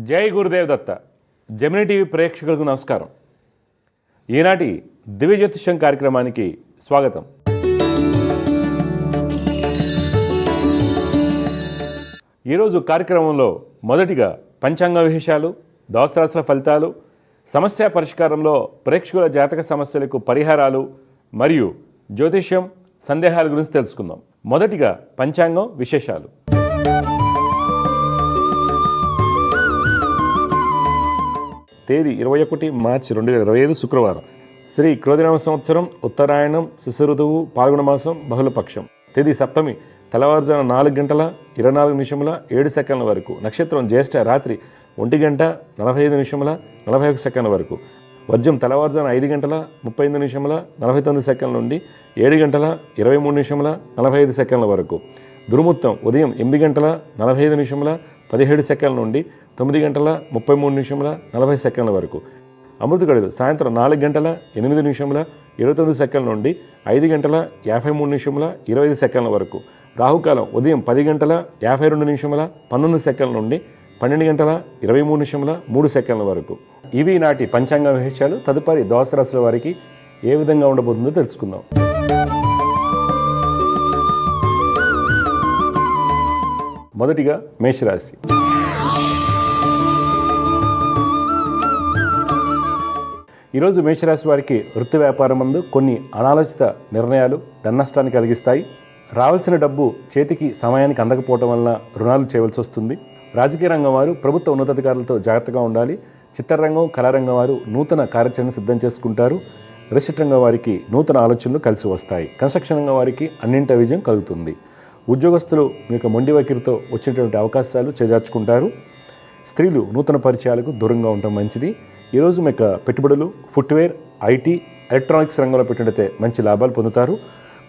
జై గురుదేవ్ దత్త. Gemini TV ప్రేక్షకులకు నమస్కారం. ఈనాటి దివ్య జ్యోతిష్యం కార్యక్రమానికి స్వాగతం. ఈరోజు కార్యక్రమంలో మొదటిగా పంచాంగ విశేషాలు, దోస్తరాశుల ఫలితాలు, సమస్య పరిష్కారంలో ప్రేక్షకుల జాతక సమస్యలకు పరిహారాలు మరియు జ్యోతిష్యం సందేహాల గురించి తెలుసుకుందాం. మొదటిగా పంచాంగం విశేషాలు. తేదీ 21 మార్చి 2025 శుక్రవారం. శ్రీ క్రోధినామ సంవత్సరం, ఉత్తరాయణం, శిశు ఋతువు, పాల్గొన మాసం, బహుళపక్షం. తేదీ సప్తమి తెల్లవారుజామున 4:07 వరకు. నక్షత్రం జ్యేష్ఠ రాత్రి 1:45:41 వరకు. వర్జం తెల్లవారుజామున 5:35:49 నుండి 7:23:45 వరకు. దుర్ముహూర్తం ఉదయం 8:45:17 నుండి 9:33:40 వరకు. అమృత గడులు సాయంత్రం 4:08:29 నుండి 5:53:25 వరకు. రాహుకాలం ఉదయం 10:52:19 నుండి 12:23:3 వరకు. ఇవి నాటి పంచాంగ విశేషాలు. తదుపరి ద్వాదశ రాశుల వారికి ఏ విధంగా ఉండబోతుందో తెలుసుకుందాం. మొదటిగా మేషరాశి. ఈరోజు మేషరాశి వారికి వృత్తి వ్యాపారం నందు కొన్ని అనాలోచిత నిర్ణయాలు ధననష్టాన్ని కలిగిస్తాయి. రావాల్సిన డబ్బు చేతికి సమయానికి అందకపోవడం వలన రుణాలు చేయవలసి వస్తుంది. రాజకీయ రంగం వారు ప్రభుత్వ ఉన్నతాధికారులతో జాగ్రత్తగా ఉండాలి. చిత్రరంగం, కళారంగం వారు నూతన కార్యాచరణ సిద్ధం చేసుకుంటారు. రిజిస్టర్ రంగం వారికి నూతన ఆలోచనలు కలిసి వస్తాయి. కన్స్ట్రక్షన్ రంగం వారికి అన్నింటి విజయం కలుగుతుంది. ఉద్యోగస్తులు మీకు మొండి వైఖరితో వచ్చినటువంటి అవకాశాలు చేజార్చుకుంటారు. స్త్రీలు నూతన పరిచయాలకు దూరంగా ఉండటం మంచిది. ఈరోజు మీకు పెట్టుబడులు, ఫుట్వేర్, ఐటీ, ఎలక్ట్రానిక్స్ రంగంలో పెట్టినట్లయితే మంచి లాభాలు పొందుతారు.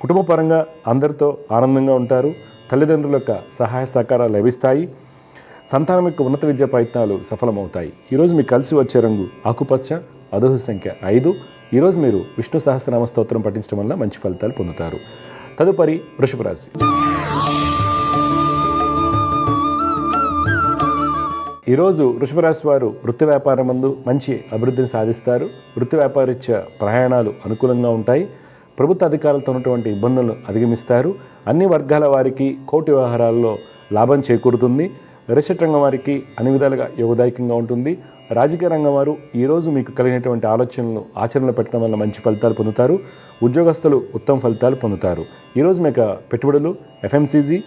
కుటుంబ పరంగా అందరితో ఆనందంగా ఉంటారు. తల్లిదండ్రుల యొక్క సహాయ సహకారాలు లభిస్తాయి. సంతానం యొక్క ఉన్నత విద్యా ప్రయత్నాలు సఫలమవుతాయి. ఈరోజు మీకు కలిసి వచ్చే రంగు ఆకుపచ్చ, అదృష్ట సంఖ్య 5. ఈరోజు మీరు విష్ణు సహస్రనామ స్తోత్రం పఠించడం వల్ల మంచి ఫలితాలు పొందుతారు. తదుపరి వృషభ రాశి. ఈరోజు వృషభ రాశి వారు వృత్తి వ్యాపారం నందు మంచి అభివృద్ధిని సాధిస్తారు. వృత్తి వ్యాపారరీత్యా ప్రయాణాలు అనుకూలంగా ఉంటాయి. ప్రభుత్వ అధికారులతో ఉన్నటువంటి ఇబ్బందులను అధిగమిస్తారు. అన్ని వర్గాల వారికి కోర్టు వ్యవహారాల్లో లాభం చేకూరుతుంది. రిజిస్టర్ రంగం వారికి అన్ని విధాలుగా యోగదాయకంగా ఉంటుంది. రాజకీయ రంగం వారు ఈరోజు మీకు కలిగినటువంటి ఆలోచనలను ఆచరణలో పెట్టడం వల్ల మంచి ఫలితాలు పొందుతారు. ఉద్యోగస్తులు ఉత్తమ ఫలితాలు పొందుతారు. ఈరోజు మీకు పెట్టుబడులు, ఎఫ్ఎంసీజీ,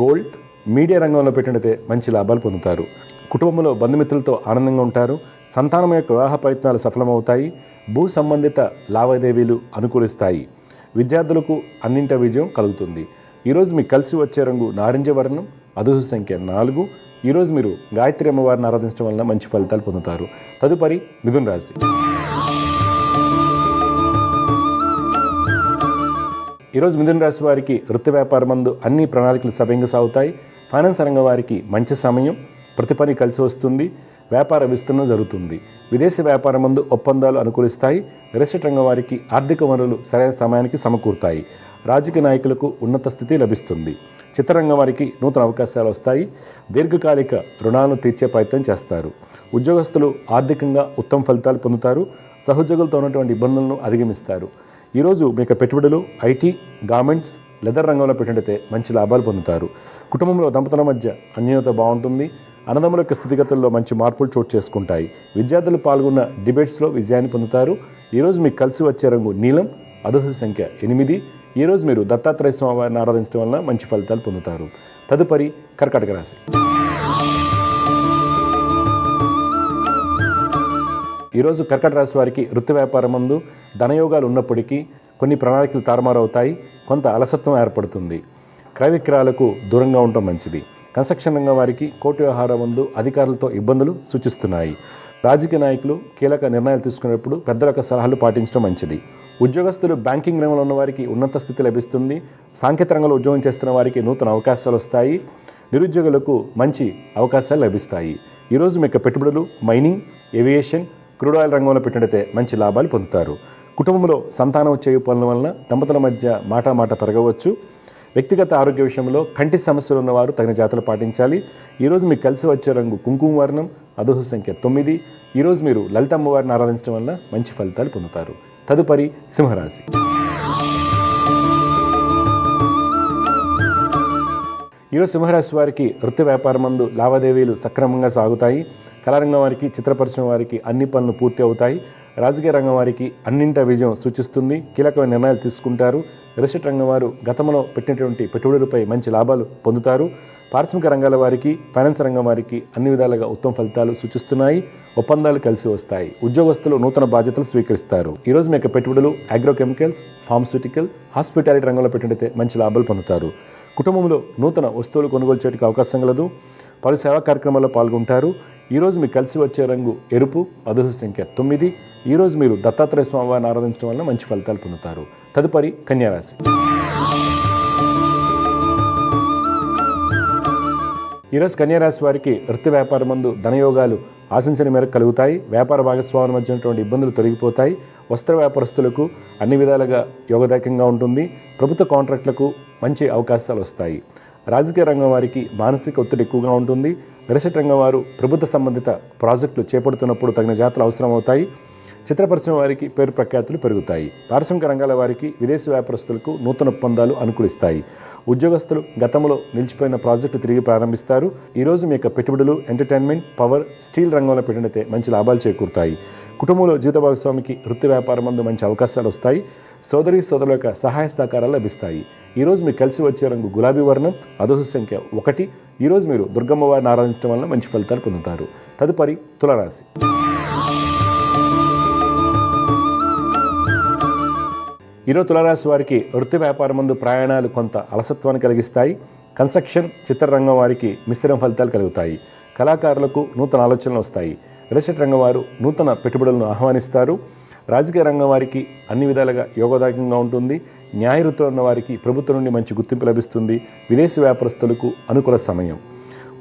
గోల్డ్, మీడియా రంగంలో పెట్టినట్లయితే మంచి లాభాలు పొందుతారు. కుటుంబంలో బంధుమిత్రులతో ఆనందంగా ఉంటారు. సంతానం యొక్క వివాహ ప్రయత్నాలు సఫలమవుతాయి. భూ సంబంధిత లావాదేవీలు అనుకూలిస్తాయి. విద్యార్థులకు అన్నింట విజయం కలుగుతుంది. ఈరోజు మీకు కలిసి వచ్చే రంగు నారింజ వర్ణం, అదృష్ట సంఖ్య 4. ఈరోజు మీరు గాయత్రి అమ్మవారిని ఆరాధించడం వలన మంచి ఫలితాలు పొందుతారు. తదుపరి మిథున రాశి. ఈరోజు మిథున రాశి వారికి వృత్తి వ్యాపారం నందు అన్ని ప్రణాళికలు సవ్యంగా సాగుతాయి. ఫైనాన్స్ రంగం వారికి మంచి సమయం, ప్రతి పని కలిసి వస్తుంది. వ్యాపార విస్తరణ జరుగుతుంది. విదేశీ వ్యాపారం నందు ఒప్పందాలు అనుకూలిస్తాయి. రిజిస్టర్ రంగం వారికి ఆర్థిక వనరులు సరైన సమయానికి సమకూరుతాయి. రాజకీయ నాయకులకు ఉన్నత స్థితి లభిస్తుంది. చిత్రరంగం వారికి నూతన అవకాశాలు వస్తాయి. దీర్ఘకాలిక రుణాలను తీర్చే ప్రయత్నం చేస్తారు. ఉద్యోగస్తులు ఆర్థికంగా ఉత్తమ ఫలితాలు పొందుతారు. సహోద్యోగులతో ఉన్నటువంటి ఇబ్బందులను అధిగమిస్తారు. ఈరోజు మీకు పెట్టుబడులు, ఐటీ, గార్మెంట్స్, లెదర్ రంగంలో పెట్టినట్లయితే మంచి లాభాలు పొందుతారు. కుటుంబంలో దంపతుల మధ్య అన్యోన్యత బాగుంటుంది. అన్నదమ్ముల యొక్క స్థితిగతుల్లో మంచి మార్పులు చోటు చేసుకుంటాయి. విద్యార్థులు పాల్గొన్న డిబేట్స్లో విజయాన్ని పొందుతారు. ఈరోజు మీకు కలిసి వచ్చే రంగు నీలం, అదృష్ట సంఖ్య 8. ఈరోజు మీరు దత్తాత్రేయ స్వామి వారిని ఆరాధించడం వలన మంచి ఫలితాలు పొందుతారు. తదుపరి కర్కాటక రాశి. ఈరోజు కర్కాటక రాశి వారికి వృత్తి వ్యాపారం నందు ధనయోగాలు ఉన్నప్పటికీ కొన్ని ప్రణాళికలు తారుమారవుతాయి. కొంత అలసత్వం ఏర్పడుతుంది. క్రయ విక్రయాలకు దూరంగా ఉండటం మంచిది. కన్స్ట్రక్షన్ రంగం వారికి కోర్టు వ్యవహారం ముందు అధికారులతో ఇబ్బందులు సూచిస్తున్నాయి. రాజకీయ నాయకులు కీలక నిర్ణయాలు తీసుకునేటప్పుడు పెద్దల యొక్క సలహాలు పాటించడం మంచిది. ఉద్యోగస్తులు బ్యాంకింగ్ రంగంలో ఉన్న వారికి ఉన్నత స్థితి లభిస్తుంది. సాంకేతిక రంగంలో ఉద్యోగం చేస్తున్న వారికి నూతన అవకాశాలు వస్తాయి. నిరుద్యోగులకు మంచి అవకాశాలు లభిస్తాయి. ఈరోజు మీకు పెట్టుబడులు, మైనింగ్, ఏవియేషన్, క్రూడ్ ఆయిల్ రంగంలో పెట్టినట్లయితే మంచి లాభాలు పొందుతారు. కుటుంబంలో సంతానం చేయు పనుల వలన దంపతుల మధ్య మాట పెరగవచ్చు. వ్యక్తిగత ఆరోగ్య విషయంలో కంటి సమస్యలు ఉన్నవారు తగిన జాగ్రత్తలు పాటించాలి. ఈరోజు మీకు కలిసి వచ్చే రంగు కుంకుమ వర్ణం, అదృష్ట సంఖ్య 9. ఈరోజు మీరు లలిత అమ్మవారిని ఆరాధించడం వల్ల మంచి ఫలితాలు పొందుతారు. తదుపరి సింహరాశి. ఈరోజు సింహరాశి వారికి వృత్తి వ్యాపారం నందు లావాదేవీలు సక్రమంగా సాగుతాయి. కళారంగం వారికి, చిత్ర పరిశ్రమ వారికి అన్ని పనులు పూర్తి అవుతాయి. రాజకీయ రంగం వారికి అన్నింట విజయం సూచిస్తుంది. కీలకమైన నిర్ణయాలు తీసుకుంటారు. రియల్ ఎస్టేట్ రంగం వారు గతంలో పెట్టినటువంటి పెట్టుబడులపై మంచి లాభాలు పొందుతారు. పారిశ్రామిక రంగాల వారికి, ఫైనాన్స్ రంగం వారికి అన్ని విధాలుగా ఉత్తమ ఫలితాలు సూచిస్తున్నాయి. ఒప్పందాలు కలిసి వస్తాయి. ఉద్యోగస్తులు నూతన బాధ్యతలు స్వీకరిస్తారు. ఈరోజు మీ యొక్క పెట్టుబడులు అగ్రోకెమికల్స్, ఫార్మాస్యూటికల్, హాస్పిటాలిటీ రంగంలో పెట్టినట్లయితే మంచి లాభాలు పొందుతారు. కుటుంబంలో నూతన వస్తువులు కొనుగోలు చేయడానికి అవకాశం కలదు. పలు సేవా కార్యక్రమాల్లో పాల్గొంటారు. ఈరోజు మీకు కలిసి వచ్చే రంగు ఎరుపు, అదృష్ట సంఖ్య 9. ఈరోజు మీరు దత్తాత్రేయ స్వామివారిని ఆరాధించడం వల్ల మంచి ఫలితాలు పొందుతారు. తదుపరి కన్యారాశి. ఈరోజు కన్యారాశి వారికి వృత్తి వ్యాపారం నందు ధనయోగాలు ఆశించిన మేరకు కలుగుతాయి. వ్యాపార భాగస్వాముల మధ్య ఉన్నటువంటి ఇబ్బందులు తొలగిపోతాయి. వస్త్ర వ్యాపారస్తులకు అన్ని విధాలుగా యోగదాయకంగా ఉంటుంది. ప్రభుత్వ కాంట్రాక్టులకు మంచి అవకాశాలు వస్తాయి. రాజకీయ రంగం వారికి మానసిక ఒత్తిడి ఎక్కువగా ఉంటుంది. రియల్ ఎస్టేట్ రంగం వారు ప్రభుత్వ సంబంధిత ప్రాజెక్టులు చేపడుతున్నప్పుడు తగిన జాగ్రత్తలు అవసరం అవుతాయి. చిత్ర పరిశ్రమ వారికి పేరు ప్రఖ్యాతులు పెరుగుతాయి. పారిశ్రామిక రంగాల వారికి, విదేశీ వ్యాపారస్తులకు నూతన ఒప్పందాలు అనుకూలిస్తాయి. ఉద్యోగస్తులు గతంలో నిలిచిపోయిన ప్రాజెక్టు తిరిగి ప్రారంభిస్తారు. ఈరోజు మీ యొక్క పెట్టుబడులు ఎంటర్టైన్మెంట్, పవర్, స్టీల్ రంగంలో పెట్టినట్టే మంచి లాభాలు చేకూరుతాయి. కుటుంబంలో జీవిత భాగస్వామికి వృత్తి వ్యాపారం నందు మంచి అవకాశాలు వస్తాయి. సోదరుల యొక్క సహాయ సహకారాలు లభిస్తాయి. ఈరోజు మీకు కలిసి వచ్చే రంగు గులాబీ వర్ణం, అదృష్ట సంఖ్య 1. ఈరోజు మీరు దుర్గమ్మ వారిని ఆరాధించడం వల్ల మంచి ఫలితాలు పొందుతారు. తదుపరి తులారాశి. ఈరోజు తులారాశి వారికి వృత్తి వ్యాపారం నందు ప్రయాణాలు కొంత అలసత్వాన్ని కలిగిస్తాయి. కన్స్ట్రక్షన్, చిత్రరంగం వారికి మిశ్రమ ఫలితాలు కలుగుతాయి. కళాకారులకు నూతన ఆలోచనలు వస్తాయి. రియల్ ఎస్టేట్ రంగం వారు నూతన పెట్టుబడులను ఆహ్వానిస్తారు. రాజకీయ రంగం వారికి అన్ని విధాలుగా యోగదాయకంగా ఉంటుంది. న్యాయ వృత్తిలో ఉన్న వారికి ప్రభుత్వం నుండి మంచి గుర్తింపు లభిస్తుంది. విదేశీ వ్యాపారస్తులకు అనుకూల సమయం.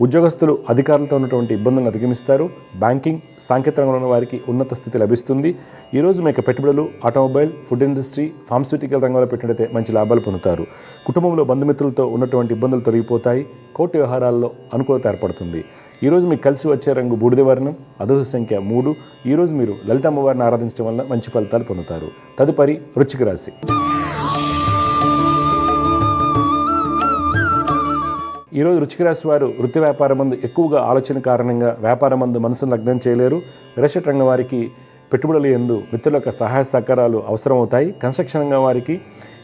ఉద్యోగస్తులు అధికారులతో ఉన్నటువంటి ఇబ్బందులను అధిగమిస్తారు. బ్యాంకింగ్, సాంకేతిక రంగంలో ఉన్న వారికి ఉన్నత స్థితి లభిస్తుంది. ఈరోజు మీ యొక్క పెట్టుబడులు ఆటోమొబైల్, ఫుడ్ ఇండస్ట్రీ, ఫార్మాస్యూటికల్ రంగంలో పెట్టినట్లయితే మంచి లాభాలు పొందుతారు. కుటుంబంలో బంధుమిత్రులతో ఉన్నటువంటి ఇబ్బందులు తొలగిపోతాయి. కోర్టు వ్యవహారాల్లో అనుకూలత ఏర్పడుతుంది. ఈరోజు మీకు కలిసి వచ్చే రంగు బూడిద వర్ణం, అదృష్ట సంఖ్య 3. ఈరోజు మీరు లలిత అమ్మవారిని ఆరాధించడం వల్ల మంచి ఫలితాలు పొందుతారు. తదుపరి వృశ్చిక రాశి. ఈరోజు వృశ్చిక రాశి వారు వృత్తి వ్యాపారం నందు ఎక్కువగా ఆలోచన కారణంగా వ్యాపారం నందు మనసును లగ్నం చేయలేరు. రియల్ ఎస్టేట్ రంగం వారికి పెట్టుబడులు యందు మిత్రుల యొక్క సహాయ సహకారాలు అవసరమవుతాయి. కన్స్ట్రక్షన్ రంగం వారికి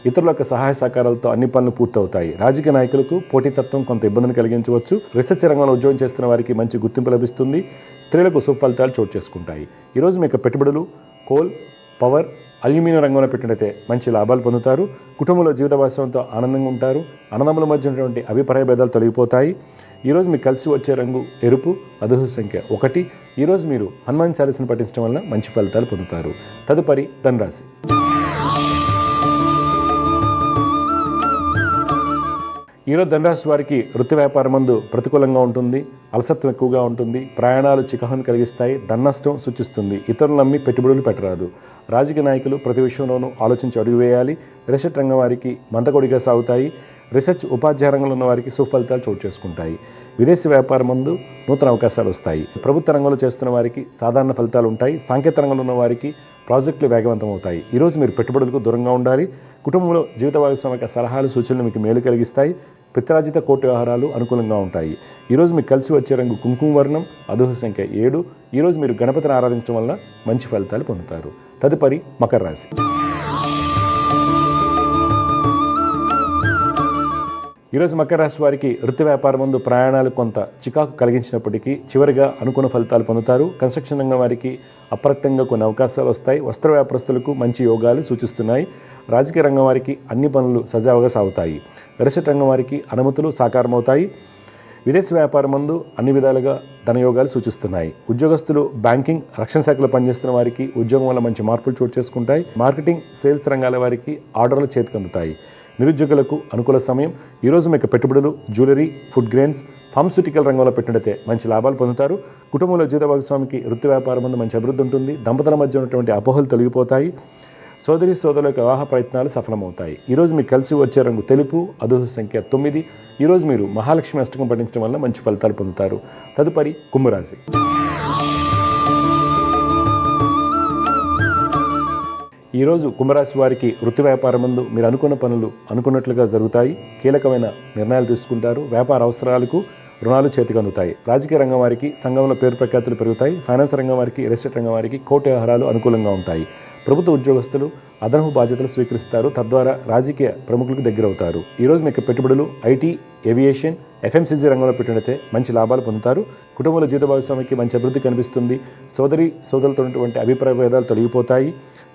ఇతరుల యొక్క సహాయ సహకారాలతో అన్ని పనులు పూర్తవుతాయి. రాజకీయ నాయకులకు పోటీతత్వం కొంత ఇబ్బందిని కలిగించవచ్చు. రీసెర్చ్ రంగంలో ఉద్యోగం చేస్తున్న వారికి మంచి గుర్తింపు లభిస్తుంది. స్త్రీలకు సుఫలితాలు చోటు చేసుకుంటాయి. ఈరోజు మీ యొక్క పెట్టుబడులు కోల్, పవర్, అల్యూమినియం రంగంలో పెట్టినట్లయితే మంచి లాభాలు పొందుతారు. కుటుంబంలో జీవిత భాగస్వామితో ఆనందంగా ఉంటారు. అన్నదమ్ముల మధ్య ఉన్నటువంటి అభిప్రాయ భేదాలు తొలగిపోతాయి. ఈరోజు మీకు కలిసి వచ్చే రంగు ఎరుపు, అదృష్ట సంఖ్య 1. ఈరోజు మీరు హనుమాన్ చాలీసాను పఠించడం వల్ల మంచి ఫలితాలు పొందుతారు. తదుపరి ధనురాశి. ఈరోజు ధనురాశి వారికి వృత్తి వ్యాపారం నందు ప్రతికూలంగా ఉంటుంది. అలసత్వం ఎక్కువగా ఉంటుంది. ప్రయాణాలు చికాకును కలిగిస్తాయి. ధననష్టం సూచిస్తుంది. ఇతరులు నమ్మి పెట్టుబడులు పెట్టరాదు. రాజకీయ నాయకులు ప్రతి విషయంలోనూ ఆలోచించి అడుగు వేయాలి. రియల్ ఎస్టేట్ రంగం వారికి మందకొడిగా సాగుతాయి. రీసెర్చ్, ఉపాధ్యాయ రంగంలో ఉన్న వారికి సుఫలితాలు చోటు చేసుకుంటాయి. విదేశీ వ్యాపారం నందు నూతన అవకాశాలు వస్తాయి. ప్రభుత్వ రంగంలో చేస్తున్న వారికి సాధారణ ఫలితాలు ఉంటాయి. సాంకేతిక రంగంలో ఉన్న వారికి ప్రాజెక్టులు వేగవంతం అవుతాయి. ఈరోజు మీరు పెట్టుబడులకు దూరంగా ఉండాలి. కుటుంబంలో జీవిత భాగస్వామి సలహాలు, సూచనలు మీకు మేలు కలిగిస్తాయి. పిత్రార్జిత కోర్టు వ్యవహారాలు అనుకూలంగా ఉంటాయి. ఈరోజు మీకు కలిసి వచ్చే రంగు కుంకుమ వర్ణం, అదృష్ట సంఖ్య 7. ఈరోజు మీరు గణపతిని ఆరాధించడం వల్ల మంచి ఫలితాలు పొందుతారు. తదుపరి మకర రాశి. ఈరోజు మకర రాశి వారికి వృత్తి వ్యాపారం నందు ప్రయాణాలు కొంత చికాకు కలిగించినప్పటికీ చివరిగా అనుకున్న ఫలితాలు పొందుతారు. కన్స్ట్రక్షన్ రంగం వారికి అప్రత్యంగా కొన్ని అవకాశాలు వస్తాయి. వస్త్ర వ్యాపారస్తులకు మంచి యోగాలు సూచిస్తున్నాయి. రాజకీయ రంగం వారికి అన్ని పనులు సజావుగా సాగుతాయి. రియల్ ఎస్టేట్ రంగం వారికి అనుమతులు సాకారమవుతాయి. విదేశీ వ్యాపారం నందు అన్ని విధాలుగా ధనయోగాలు సూచిస్తున్నాయి. ఉద్యోగస్తులు బ్యాంకింగ్, రక్షణ శాఖలో పనిచేస్తున్న వారికి ఉద్యోగం వల్ల మంచి మార్పులు చోటు చేసుకుంటాయి. మార్కెటింగ్, సేల్స్ రంగాల వారికి ఆర్డర్లు చేతికి అందుతాయి. నిరుద్యోగులకు అనుకూల సమయం. ఈరోజు మీకు పెట్టుబడులు జ్యువెలరీ, ఫుడ్ గ్రెయిన్స్, ఫార్మాస్యూటికల్ రంగంలో పెట్టినట్లయితే మంచి లాభాలు పొందుతారు. కుటుంబంలో జీవిత భాగస్వామికి వృత్తి వ్యాపారం మందు మంచి అభివృద్ధి ఉంటుంది. దంపతుల మధ్య ఉన్నటువంటి అపోహలు తొలగిపోతాయి. సోదరి సోదరుల యొక్క వివాహ ప్రయత్నాలు సఫలమవుతాయి. ఈరోజు మీకు కలిసి వచ్చే రంగు తెలుపు, అదృష్ట సంఖ్య 9. ఈరోజు మీరు మహాలక్ష్మి అష్టకం పఠించడం వల్ల మంచి ఫలితాలు పొందుతారు. తదుపరి కుంభరాశి. ఈరోజు కుంభరాశి వారికి వృత్తి వ్యాపారం ముందు మీరు అనుకున్న పనులు అనుకున్నట్లుగా జరుగుతాయి. కీలకమైన నిర్ణయాలు తీసుకుంటారు. వ్యాపార అవసరాలకు రుణాలు చేతికి అందుతాయి. రాజకీయ రంగం వారికి సంఘంలో పేరు ప్రఖ్యాతులు పెరుగుతాయి. ఫైనాన్స్ రంగం వారికి, రియల్ ఎస్టేట్ రంగం వారికి కోర్టు వ్యవహారాలు అనుకూలంగా ఉంటాయి. ప్రభుత్వ ఉద్యోగస్తులు అదనపు బాధ్యతలు స్వీకరిస్తారు. తద్వారా రాజకీయ ప్రముఖులకు దగ్గరవుతారు. ఈరోజు మీకు పెట్టుబడులు ఐటీ, ఏవియేషన్, ఎఫ్ఎంసీజీ రంగంలో పెట్టినట్లయితే మంచి లాభాలు పొందుతారు. కుటుంబంలో జీవిత భాగస్వామికి మంచి అభివృద్ధి కనిపిస్తుంది. సోదరులతో ఉన్నటువంటి అభిప్రాయ భేదాలు తొలగిపోతాయి.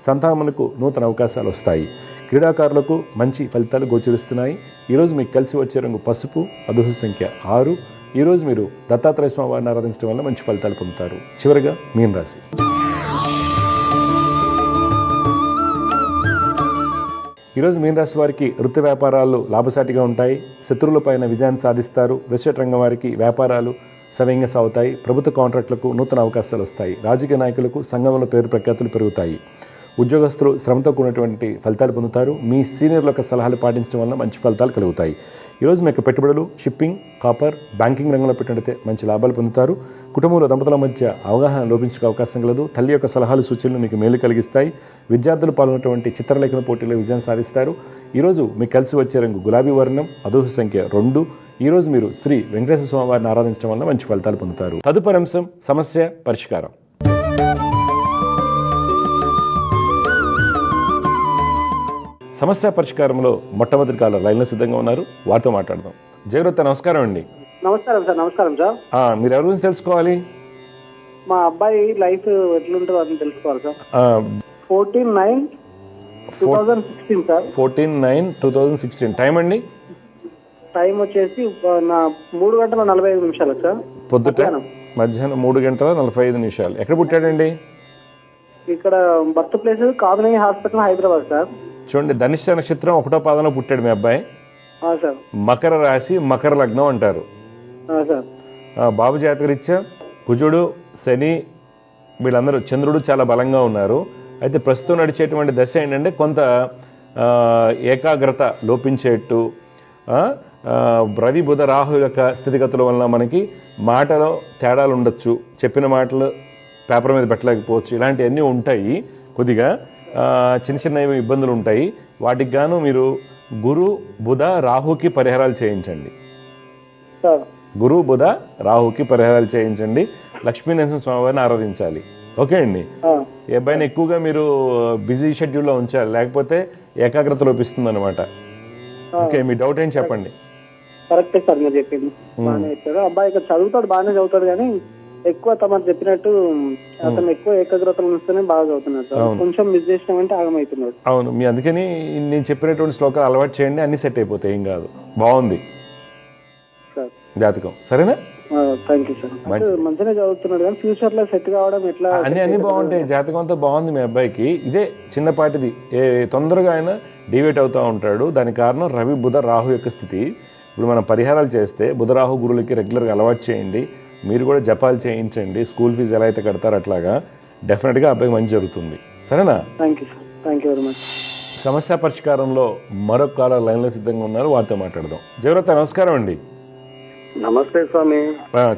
సంతానములకు నూతన అవకాశాలు వస్తాయి. క్రీడాకారులకు మంచి ఫలితాలు గోచరిస్తున్నాయి. ఈరోజు మీకు కలిసి వచ్చే రంగు పసుపు, అదృష్ట సంఖ్య 6. ఈరోజు మీరు దత్తాత్రేయ స్వామి వారిని ఆరాధించడం వల్ల మంచి ఫలితాలు పొందుతారు. చివరిగా మీన రాశి. ఈరోజు మీన రాశి వారికి వృత్తి వ్యాపారాలు లాభసాటిగా ఉంటాయి. శత్రువులపైన విజయాన్ని సాధిస్తారు. రియల్ ఎస్టేట్ రంగం వారికి వ్యాపారాలు సవ్యంగా సాగుతాయి. ప్రభుత్వ కాంట్రాక్టులకు నూతన అవకాశాలు వస్తాయి. రాజకీయ నాయకులకు సంఘంలో పేరు ప్రఖ్యాతులు పెరుగుతాయి. ఉద్యోగస్తులు శ్రమతో కూడినటువంటి ఫలితాలు పొందుతారు. మీ సీనియర్ల యొక్క సలహాలు పాటించడం వల్ల మంచి ఫలితాలు కలుగుతాయి. ఈరోజు మీకు పెట్టుబడులు షిప్పింగ్, కాపర్, బ్యాంకింగ్ రంగంలో పెట్టినట్లయితే మంచి లాభాలు పొందుతారు. కుటుంబంలో దంపతుల మధ్య అవగాహన లోపించే అవకాశం కలదు. తల్లి యొక్క సలహాలు సూచనలు మీకు మేలు కలిగిస్తాయి. విద్యార్థులు పాల్గొన్నటువంటి చిత్రలేఖన పోటీలో విజయం సాధిస్తారు. ఈరోజు మీకు కలిసి వచ్చే రంగు గులాబీ వర్ణం, అదృష్ట సంఖ్య 2. ఈరోజు మీరు శ్రీ వెంకటేశ్వర స్వామి వారిని ఆరాధించడం వల్ల మంచి ఫలితాలు పొందుతారు. తదుపరి అంశం సమస్య పరిష్కారం. సమస్య పరిష్కారంలో మొట్టమొదటి కాలం లైన్లో సిద్ధంగా ఉన్నారు. వారితో మాట్లాడదాం. జయవృత్త, నమస్కారం అండి. నమస్కారం సార్. నమస్కారం సార్. మీరు ఎవరి గురించి తెలుసుకోవాలి? మా అబ్బాయి లైఫ్ ఎట్లుంటుందో అని తెలుసుకోవాలి సార్. 14/9/2016 సార్. 14/9/2016. టైం అండి? టైం వచ్చేసి 3:45 సార్. పొద్దుట మధ్యాహ్నం 3:45. ఎక్కడ పుట్టాడండి? ఇక్కడ birth place Kamineni hospital, Hyderabad sir. చూడండి, ధనిష్ట నక్షత్రం 1వ పాదంలో పుట్టాడు మీ అబ్బాయి. సార్. మకర రాశి, మకర లగ్నం అంటారు. సార్. బాబు జాతకరీత్యా కుజుడు, శని వీళ్ళందరూ, చంద్రుడు చాలా బలంగా ఉన్నారు. అయితే ప్రస్తుతం నడిచేటువంటి దశ ఏంటంటే కొంత ఏకాగ్రత లోపించేట్టు, రవి బుధ రాహు యొక్క స్థితిగతుల వలన మనకి మాటలో తేడాలు ఉండొచ్చు. చెప్పిన మాటలు పేపర్ మీద పెట్టలేకపోవచ్చు. ఇలాంటివన్నీ ఉంటాయి. కొద్దిగా చిన్న చిన్న ఇబ్బందులు ఉంటాయి. వాటికి గాను మీరు గురు బుధ రాహుకి పరిహారాలు చేయించండి. గురు బుధ రాహుకి పరిహారాలు చేయించండి. లక్ష్మీనరసింహ స్వామి వారిని ఆరాధించాలి. ఓకే అండి. ఈ అబ్బాయిని ఎక్కువగా మీరు బిజీ షెడ్యూల్లో ఉంచాలి, లేకపోతే ఏకాగ్రత లోపిస్తుంది అనమాట. ఓకే, మీ డౌట్ ఏంటి చెప్పండి. కరెక్టే సార్ మీరు చెప్పింది. బాగానే చెప్పారు. అబ్బాయి ఇక్కడ చదువుతాడు, బాగానే చదువుతాడు, కానీ ఎక్కువ తమరు చెప్పినట్టు అతను ఎక్కువ ఏకాగ్రతలు ఉంచితేనే బాగా చదువుతున్నాడు సార్. కొంచెం మిస్ చేసినామంటే ఆగమవుతున్నాడు. అవును, మీ అందుకని నేను చెప్పినటువంటి శ్లోకాలు అలవాటు చేయండి, అన్ని సెట్ అయిపోతాయి. ఏం కాదు, బాగుంది సార్ జాతకం. సరేనా? Thank you sir. మంచిగా చదువుతున్నాడు, కానీ ఫ్యూచర్ లో సెట్ కావడం ఎట్లా? అన్ని బాగుంటాయి. జాతకం అంతా బాగుంది మీ అబ్బాయికి. ఇదే చిన్నపాటిది, తొందరగా ఆయన డివేట్ అవుతూ ఉంటాడు. దానికి కారణం రవి బుధ రాహు యొక్క స్థితి. ఇప్పుడు మనం పరిహారాలు చేస్తే బుధరాహు గురువులకి రెగ్యులర్గా అలవాటు చేయండి. మీరు కూడా జపాలు చేయించండి. స్కూల్ ఫీజు ఎలా అయితే కడతారో అట్లాగా డెఫినెట్గా అబ్బాయి మంచి జరుగుతుంది. సరేనా? Thank you sir. Thank you very much. సమస్య పరిష్కారంలో మరొక కాలర్ లైన్లో సిద్ధంగా ఉన్నారు. వారితో మాట్లాడదాం. జయవ్రత, నమస్కారం అండి. నమస్తే స్వామి.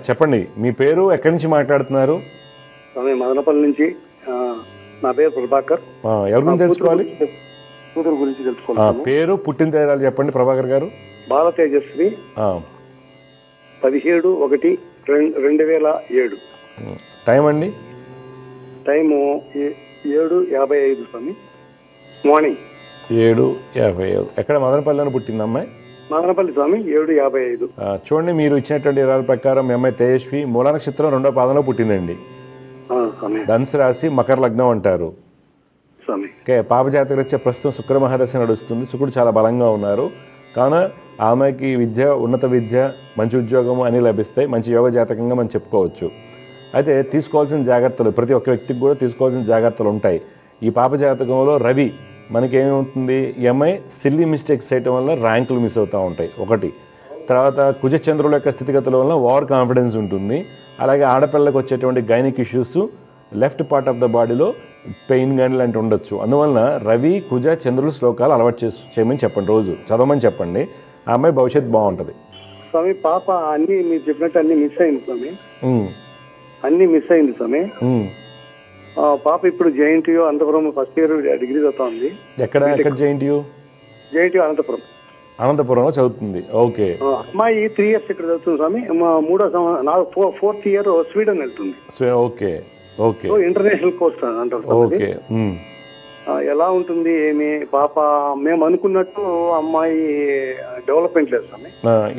చెప్పండి, మీ పేరు, ఎక్కడి నుంచి మాట్లాడుతున్నారు? స్వామి, మదనపల్లి నుంచి. నా పేరు ప్రభాకర్. ఎవరి గురించి తెలుసుకోవాలి? కూతురు గురించి తెలుసుకోవాలి. పేరు, పుట్టిన తేడాలు చెప్పండి ప్రభాకర్ గారు. బాల తేజస్వి, 17/1/2007. టైం అండి? టైము 7:55 స్వామి, మార్నింగ్ 7:55. ఎక్కడ? మదనపల్లిలో పుట్టింది అమ్మాయి? మదనపల్లి స్వామి, 7:55. చూడండి, మీరు ఇచ్చినటువంటి వివరాల ప్రకారం మీ అమ్మాయి తేజస్వి మూల నక్షత్రం 2వ పాదంలో పుట్టిందండి. ధనుసు రాశి, మకర లగ్నం అంటారు. ఓకే, పాప జాతకం వచ్చే ప్రస్తుతం శుక్ర మహాదశ నడుస్తుంది. శుక్రుడు చాలా బలంగా ఉన్నారు. కావున ఆమెకి విద్య, ఉన్నత విద్య, మంచి ఉద్యోగము అన్నీ లభిస్తాయి. మంచి యోగ జాతకంగా మనం చెప్పుకోవచ్చు. అయితే తీసుకోవాల్సిన జాగ్రత్తలు, ప్రతి ఒక్క వ్యక్తికి కూడా తీసుకోవాల్సిన జాగ్రత్తలు ఉంటాయి. ఈ పాప జాతకంలో రవి మనకేమవుతుంది, ఎంఐ సిల్లీ మిస్టేక్స్ చేయటం వల్ల ర్యాంకులు మిస్ అవుతూ ఉంటాయి ఒకటి. తర్వాత కుజచంద్రుల యొక్క స్థితిగతుల వల్ల ఓవర్ కాన్ఫిడెన్స్ ఉంటుంది. అలాగే ఆడపిల్లలకు వచ్చేటువంటి gynaec issues, left part of the బాడీలో పెయిన్ కానీ ఇలాంటివి ఉండొచ్చు. అందువలన రవి కుజ చంద్రుల శ్లోకాలు అలవాటు చేయమని చెప్పండి, రోజు చదవమని చెప్పండి. ఆ అమ్మాయి భవిష్యత్తు బాగుంటుంది. స్వామి పాప అన్ని మీరు చెప్పినట్టు అన్ని మిస్ అయింది స్వామి, ఉమ్, అన్ని మిస్ అయింది స్వామి. ఉమ్. పాప ఇప్పుడు JNTU Anantapur first year degree చదువుతుంది. ఎక్కడ జేఎన్టీయూ? జేఎన్టీయూ అనంతపురం. అనంతపురంలో చదువుతుంది. ఓకే. అమ్మాయి 3 years ఇక్కడ చదువుతుంది స్వామి. ఫోర్త్ ఇయర్ స్వీడన్ వెళ్తుంది. ఓకే ఓకే ఇంటర్నేషనల్ కోర్స్ అంటారు. ఓకే. ఎలా ఉంటుంది ఏమి పాప? మేము అనుకున్నట్టు అమ్మాయి డెవలప్మెంట్ లేదు స్వామి.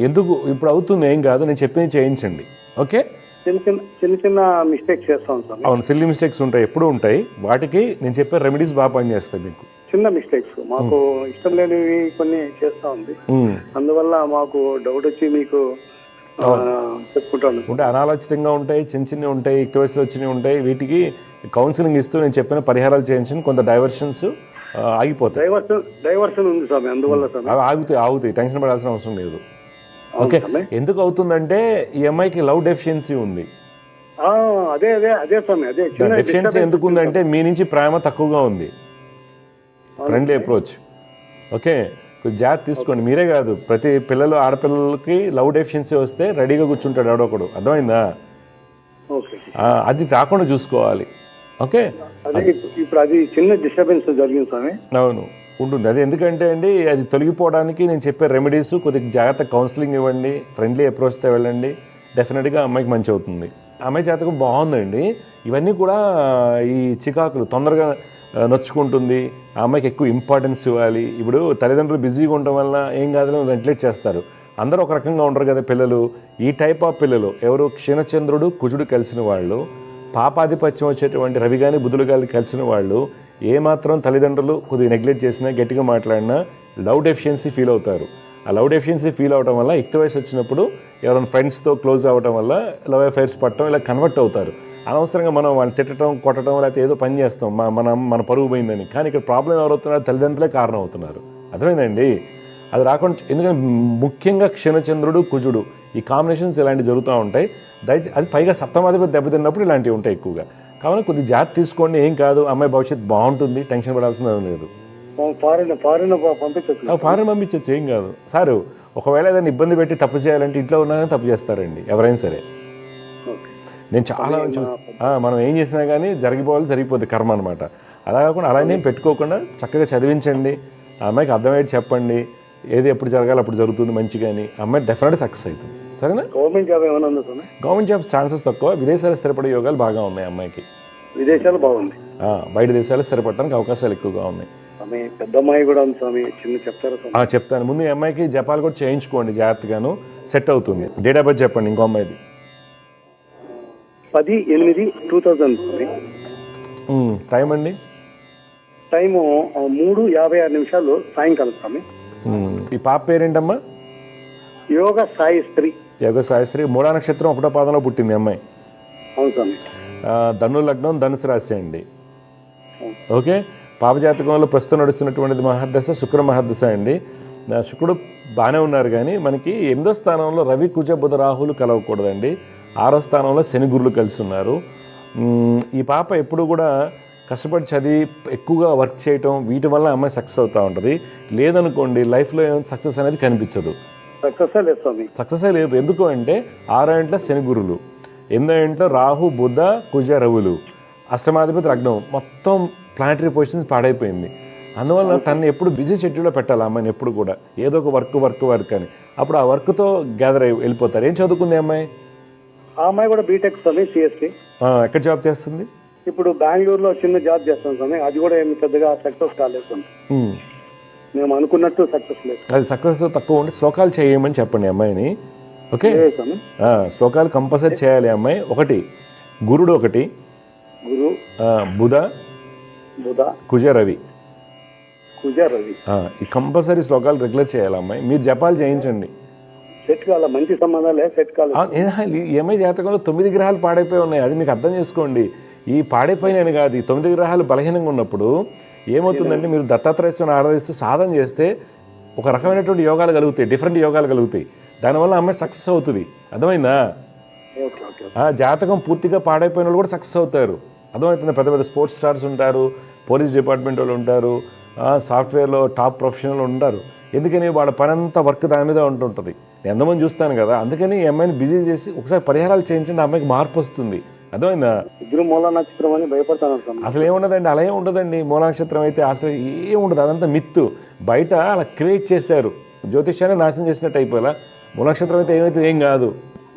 ఎందుకు ఇప్పుడు అవుతుంది, ఏం కాదు, నేను చెప్పింది చేయించండి. ఓకే. చిన్న చిన్న మిస్టేక్స్ చేస్తాం స్వామి. అవును, సిల్లీ మిస్టేక్స్ ఉంటాయి, ఎప్పుడు ఉంటాయి. వాటికి నేను చెప్పే రెమెడీస్ బాగా పనిచేస్తాయి మీకు. చిన్న మిస్టేక్స్ మాకు ఇష్టం లేనివి కొన్ని చేస్తా ఉంది. అందువల్ల మాకు డౌట్ వచ్చి మీకు చెప్పుకుంటాను. అంటే అనాలోచితంగా ఉంటాయి, చిన్న చిన్నవి ఉంటాయి, ఎక్కువ వయసులో వచ్చినవి ఉంటాయి. వీటికి కౌన్సిలింగ్ ఇస్తూ నేను చెప్పిన పరిహారాలు చేయించి కొంత డైవర్షన్స్ ఆగిపోతాయి. డైవర్షన్ ఉంది స్వామి, అందువల్ల స్వామి అవి ఆగుతాయి, టెన్షన్ పడాల్సిన అవసరం లేదు. ఓకే. ఎందుకు అవుతుందంటే ఈ అమ్మాయికి లవ్ డెఫిషియన్సీ ఉంది. అదే అదే అదే స్వామి, అదే డెఫిషియన్సీ ఎందుకు ఉందంటే మీ నుంచి ప్రేమ తక్కువగా ఉంది, ఫ్రెండ్లీ అప్రోచ్. ఓకే. కొంచెం జాగ్రత్త తీసుకోండి. మీరే కాదు, ప్రతి పిల్లలు ఆడపిల్లలకి లవ్ డెఫిషియన్సీ వస్తే రెడీగా కూర్చుంటాడు ఎవడొకడు, అర్థమైందా? అది రాకుండా చూసుకోవాలి. ఓకే. ఇప్పుడు అది చిన్న డిస్టర్బెన్స్ జరిగింది స్వామి. అవును, ఉంటుంది. అది ఎందుకంటే అండి, అది తొలగిపోవడానికి నేను చెప్పే రెమెడీస్ కొద్దిగా జాగ్రత్త కౌన్సిలింగ్ ఇవ్వండి, ఫ్రెండ్లీ అప్రోచ్తో వెళ్ళండి, డెఫినెట్గా అమ్మాయికి మంచి అవుతుంది. అమ్మాయి జాతకం బాగుందండి. ఇవన్నీ కూడా ఈ చికాకులు తొందరగా నొచ్చుకుంటుంది, ఆ అమ్మాయికి ఎక్కువ ఇంపార్టెన్స్ ఇవ్వాలి. ఇప్పుడు తల్లిదండ్రులు బిజీగా ఉండటం వల్ల ఏం కాదు వెంటిలేట్ చేస్తారు. అందరూ ఒక రకంగా ఉండరు కదా పిల్లలు. ఈ టైప్ ఆఫ్ పిల్లలు ఎవరు, క్షీణచంద్రుడు కుజుడు కలిసిన వాళ్ళు, పాపాధిపత్యం వచ్చేటువంటి రవి కానీ బుధులు కానీ కలిసిన వాళ్ళు ఏమాత్రం తల్లిదండ్రులు కొద్దిగా నెగ్లెక్ట్ చేసినా, గట్టిగా మాట్లాడినా లవ్ డెఫిషియన్సీ ఫీల్ అవుతారు. ఆ లవ్ డెఫిషియన్సీ ఫీల్ అవడం వల్ల యుక్త వయసు వచ్చినప్పుడు ఎవరైనా ఫ్రెండ్స్తో క్లోజ్ అవ్వడం వల్ల లవ్ అఫైర్స్ పట్టడం ఇలా కన్వర్ట్ అవుతారు. అనవసరంగా మనం వాళ్ళని తిట్టడం, కొట్టడం, లేకపోతే ఏదో పని చేస్తాం మన పరుగు పోయిందని. కానీ ఇక్కడ ప్రాబ్లం ఎవరవుతున్నారు, తల్లిదండ్రులే కారణం అవుతున్నారు. అర్థమైందండి? అది రాకుండా, ఎందుకంటే ముఖ్యంగా క్షీణచంద్రుడు కుజుడు ఈ కాంబినేషన్స్ ఇలాంటివి జరుగుతూ ఉంటాయి. అది పైగా సప్తమాధిపతి దెబ్బతిన్నప్పుడు ఇలాంటివి ఉంటాయి ఎక్కువగా. కాబట్టి కొద్దిగా జాగ్రత్త తీసుకోండి, ఏం కాదు, అమ్మాయి భవిష్యత్తు బాగుంటుంది, టెన్షన్ పడాల్సిన లేదు. ఫారెన్ పంపించచ్చు, ఏం కాదు సార్. ఒకవేళ ఏదైనా ఇబ్బంది పెట్టి తప్పు చేయాలంటే ఇంట్లో ఉన్నారని తప్పు చేస్తారండి ఎవరైనా సరే. నేను చాలా చూసి మనం ఏం చేసినా కానీ జరిగిపోద్ది కర్మ అనమాట. అలా కాకుండా అలానే పెట్టుకోకుండా చక్కగా చదివించండి, ఆ అమ్మాయికి అర్థమయ్యేది చెప్పండి, ఏది ఎప్పుడు జరగాలి అప్పుడు జరుగుతుంది మంచిగా అని. అమ్మాయి డెఫినెట్గా సక్సెస్ అవుతుంది. సరేనా? గవర్నమెంట్ జాబ్ ఛాన్సెస్ తక్కువ, విదేశాలు స్థిరపడే యోగాలు బాగా ఉన్నాయి అమ్మాయికి. విదేశాలు బాగుంది, బయట దేశాలు స్థిరపడడానికి అవకాశాలు ఎక్కువగా ఉన్నాయి. పెద్ద అమ్మాయి కూడా ఉంది స్వామి, చిన్న చెప్తారా? చెప్తాను. ముందు ఈ అమ్మాయికి జపాలు కూడా చేయించుకోండి, జాగ్రత్తగాను సెట్ అవుతుంది. డేట్ ఆఫ్ బర్త్ చెప్పండి ఇంకో అమ్మాయిది. 10/8/2000. టైం అండి? టైము 3:56 సాయంకాలం స్వామి. ఈ పాప పేరేంటమ్మా? యోగ సాయిశ్రీ. యోగ సాయిశ్రీ. మూడా నక్షత్రం 1వ పాదంలో పుట్టింది అమ్మాయి. అవును స్వామి. ధను లగ్నం, ధనుసు రాశి అండి. ఓకే. పాప జాతకంలో ప్రస్తుతం నడుస్తున్నటువంటిది మహర్దశ, శుక్ర మహర్దశ అండి. శుక్రుడు బాగానే ఉన్నారు, కానీ మనకి 8వ స్థానంలో రవి కుజ బుధ రాహులు కలవకూడదండి. 6వ స్థానంలో శని గురులు కలిసి ఉన్నారు. ఈ పాప ఎప్పుడు కూడా కష్టపడి చదివి ఎక్కువగా వర్క్ చేయటం, వీటి వల్ల అమ్మాయి సక్సెస్ అవుతూ ఉంటుంది. లేదనుకోండి లైఫ్లో సక్సెస్ అనేది కనిపించదు. సక్సెసే లేదు. ఎందుకు అంటే 6వ ఇంట్లో శని గురులు, 8వ ఇంట్లో రాహు బుధ కుజ రవులు, అష్టమాధిపతి లగ్నం, మొత్తం ప్లానటరీ పొజిషన్స్ పాడైపోయింది. అందువల్ల తను ఎప్పుడు బిజీ షెడ్యూల్లో పెట్టాలి అమ్మాయిని, ఎప్పుడు కూడా ఏదో ఒక వర్క్ అని. అప్పుడు ఆ వర్క్తో గ్యాదర్ అయ్యి వెళ్ళిపోతారు. ఏం చదువుకుంది అమ్మాయి? ఆ అమ్మాయి కూడా బీటెక్ స్వామి, సిఎస్సి. ఎక్కడ జాబ్ చేస్తుంది? ఇప్పుడు బెంగళూరులో చిన్న జాబ్ చేస్తాం స్వామి. అది కూడా ఏమి పెద్దగా సక్సెస్ కాలేదు. మేము అనుకున్నట్టు సక్సెస్ లేదు. అది సక్సెస్ తక్కువ ఉంటే శ్లోకాలు చేయమని చెప్పండి అమ్మాయిని. ఓకే. శ్లోకాలు కంపల్సరీ చేయాలి అమ్మాయి. ఒకటి గురుడు, ఒకటి గురు, బుధ కుజ రవి. ఈ కంపల్సరీ శ్లోకాలు రెగ్యులర్ చేయాలి అమ్మాయి. మీరు జపాలు చేయించండి. సెట్ కాల, మంచి సంబంధాలే సెట్ కాల. ఏమై జాతకంలో 9 గ్రహాలు పాడైపోయి ఉన్నాయి, అది మీకు అర్థం చేసుకోండి. ఈ పాడైపోయినని కాదు, ఈ 9 గ్రహాలు బలహీనంగా ఉన్నప్పుడు ఏమవుతుందంటే మీరు దత్తాత్రేయుని ఆరాధిస్తూ సాధన చేస్తే ఒక రకమైనటువంటి యోగాలు కలుగుతాయి, డిఫరెంట్ యోగాలు కలుగుతాయి. దానివల్ల అమ్మాయి సక్సెస్ అవుతుంది. అర్థమైందా? జాతకం పూర్తిగా పాడైపోయిన వాళ్ళు కూడా సక్సెస్ అవుతారు. అర్థమవుతుంది. పెద్ద పెద్ద స్పోర్ట్స్ స్టార్స్ ఉంటారు, పోలీస్ డిపార్ట్మెంట్ వాళ్ళు ఉంటారు, సాఫ్ట్వేర్లో టాప్ ప్రొఫెషనల్ ఉంటారు. ఎందుకని వాళ్ళ పని అంతా వర్క్ దాని మీద ఉంటుంటుంది. నేను ఎంతమంది చూస్తాను కదా, అందుకని ఈ అమ్మాయిని బిజీ చేసి ఒకసారి పరిహారాలు చేయించండి, ఆ అమ్మాయికి మార్పు వస్తుంది. అర్థమైందా? ఇద్దరు మూల నక్షత్రం అని భయపడతాను. అసలు ఏముండదండి, అలా ఏం ఉండదండి. మూల నక్షత్రం అయితే అసలు ఏం ఉండదు, అదంతా మిత్తు. బయట అలా క్రియేట్ చేశారు, జ్యోతిష్యాన్ని నాశనం చేసినట్టు అయిపోయేలా. మూల నక్షత్రం అయితే ఏమైతే ఏం కాదు,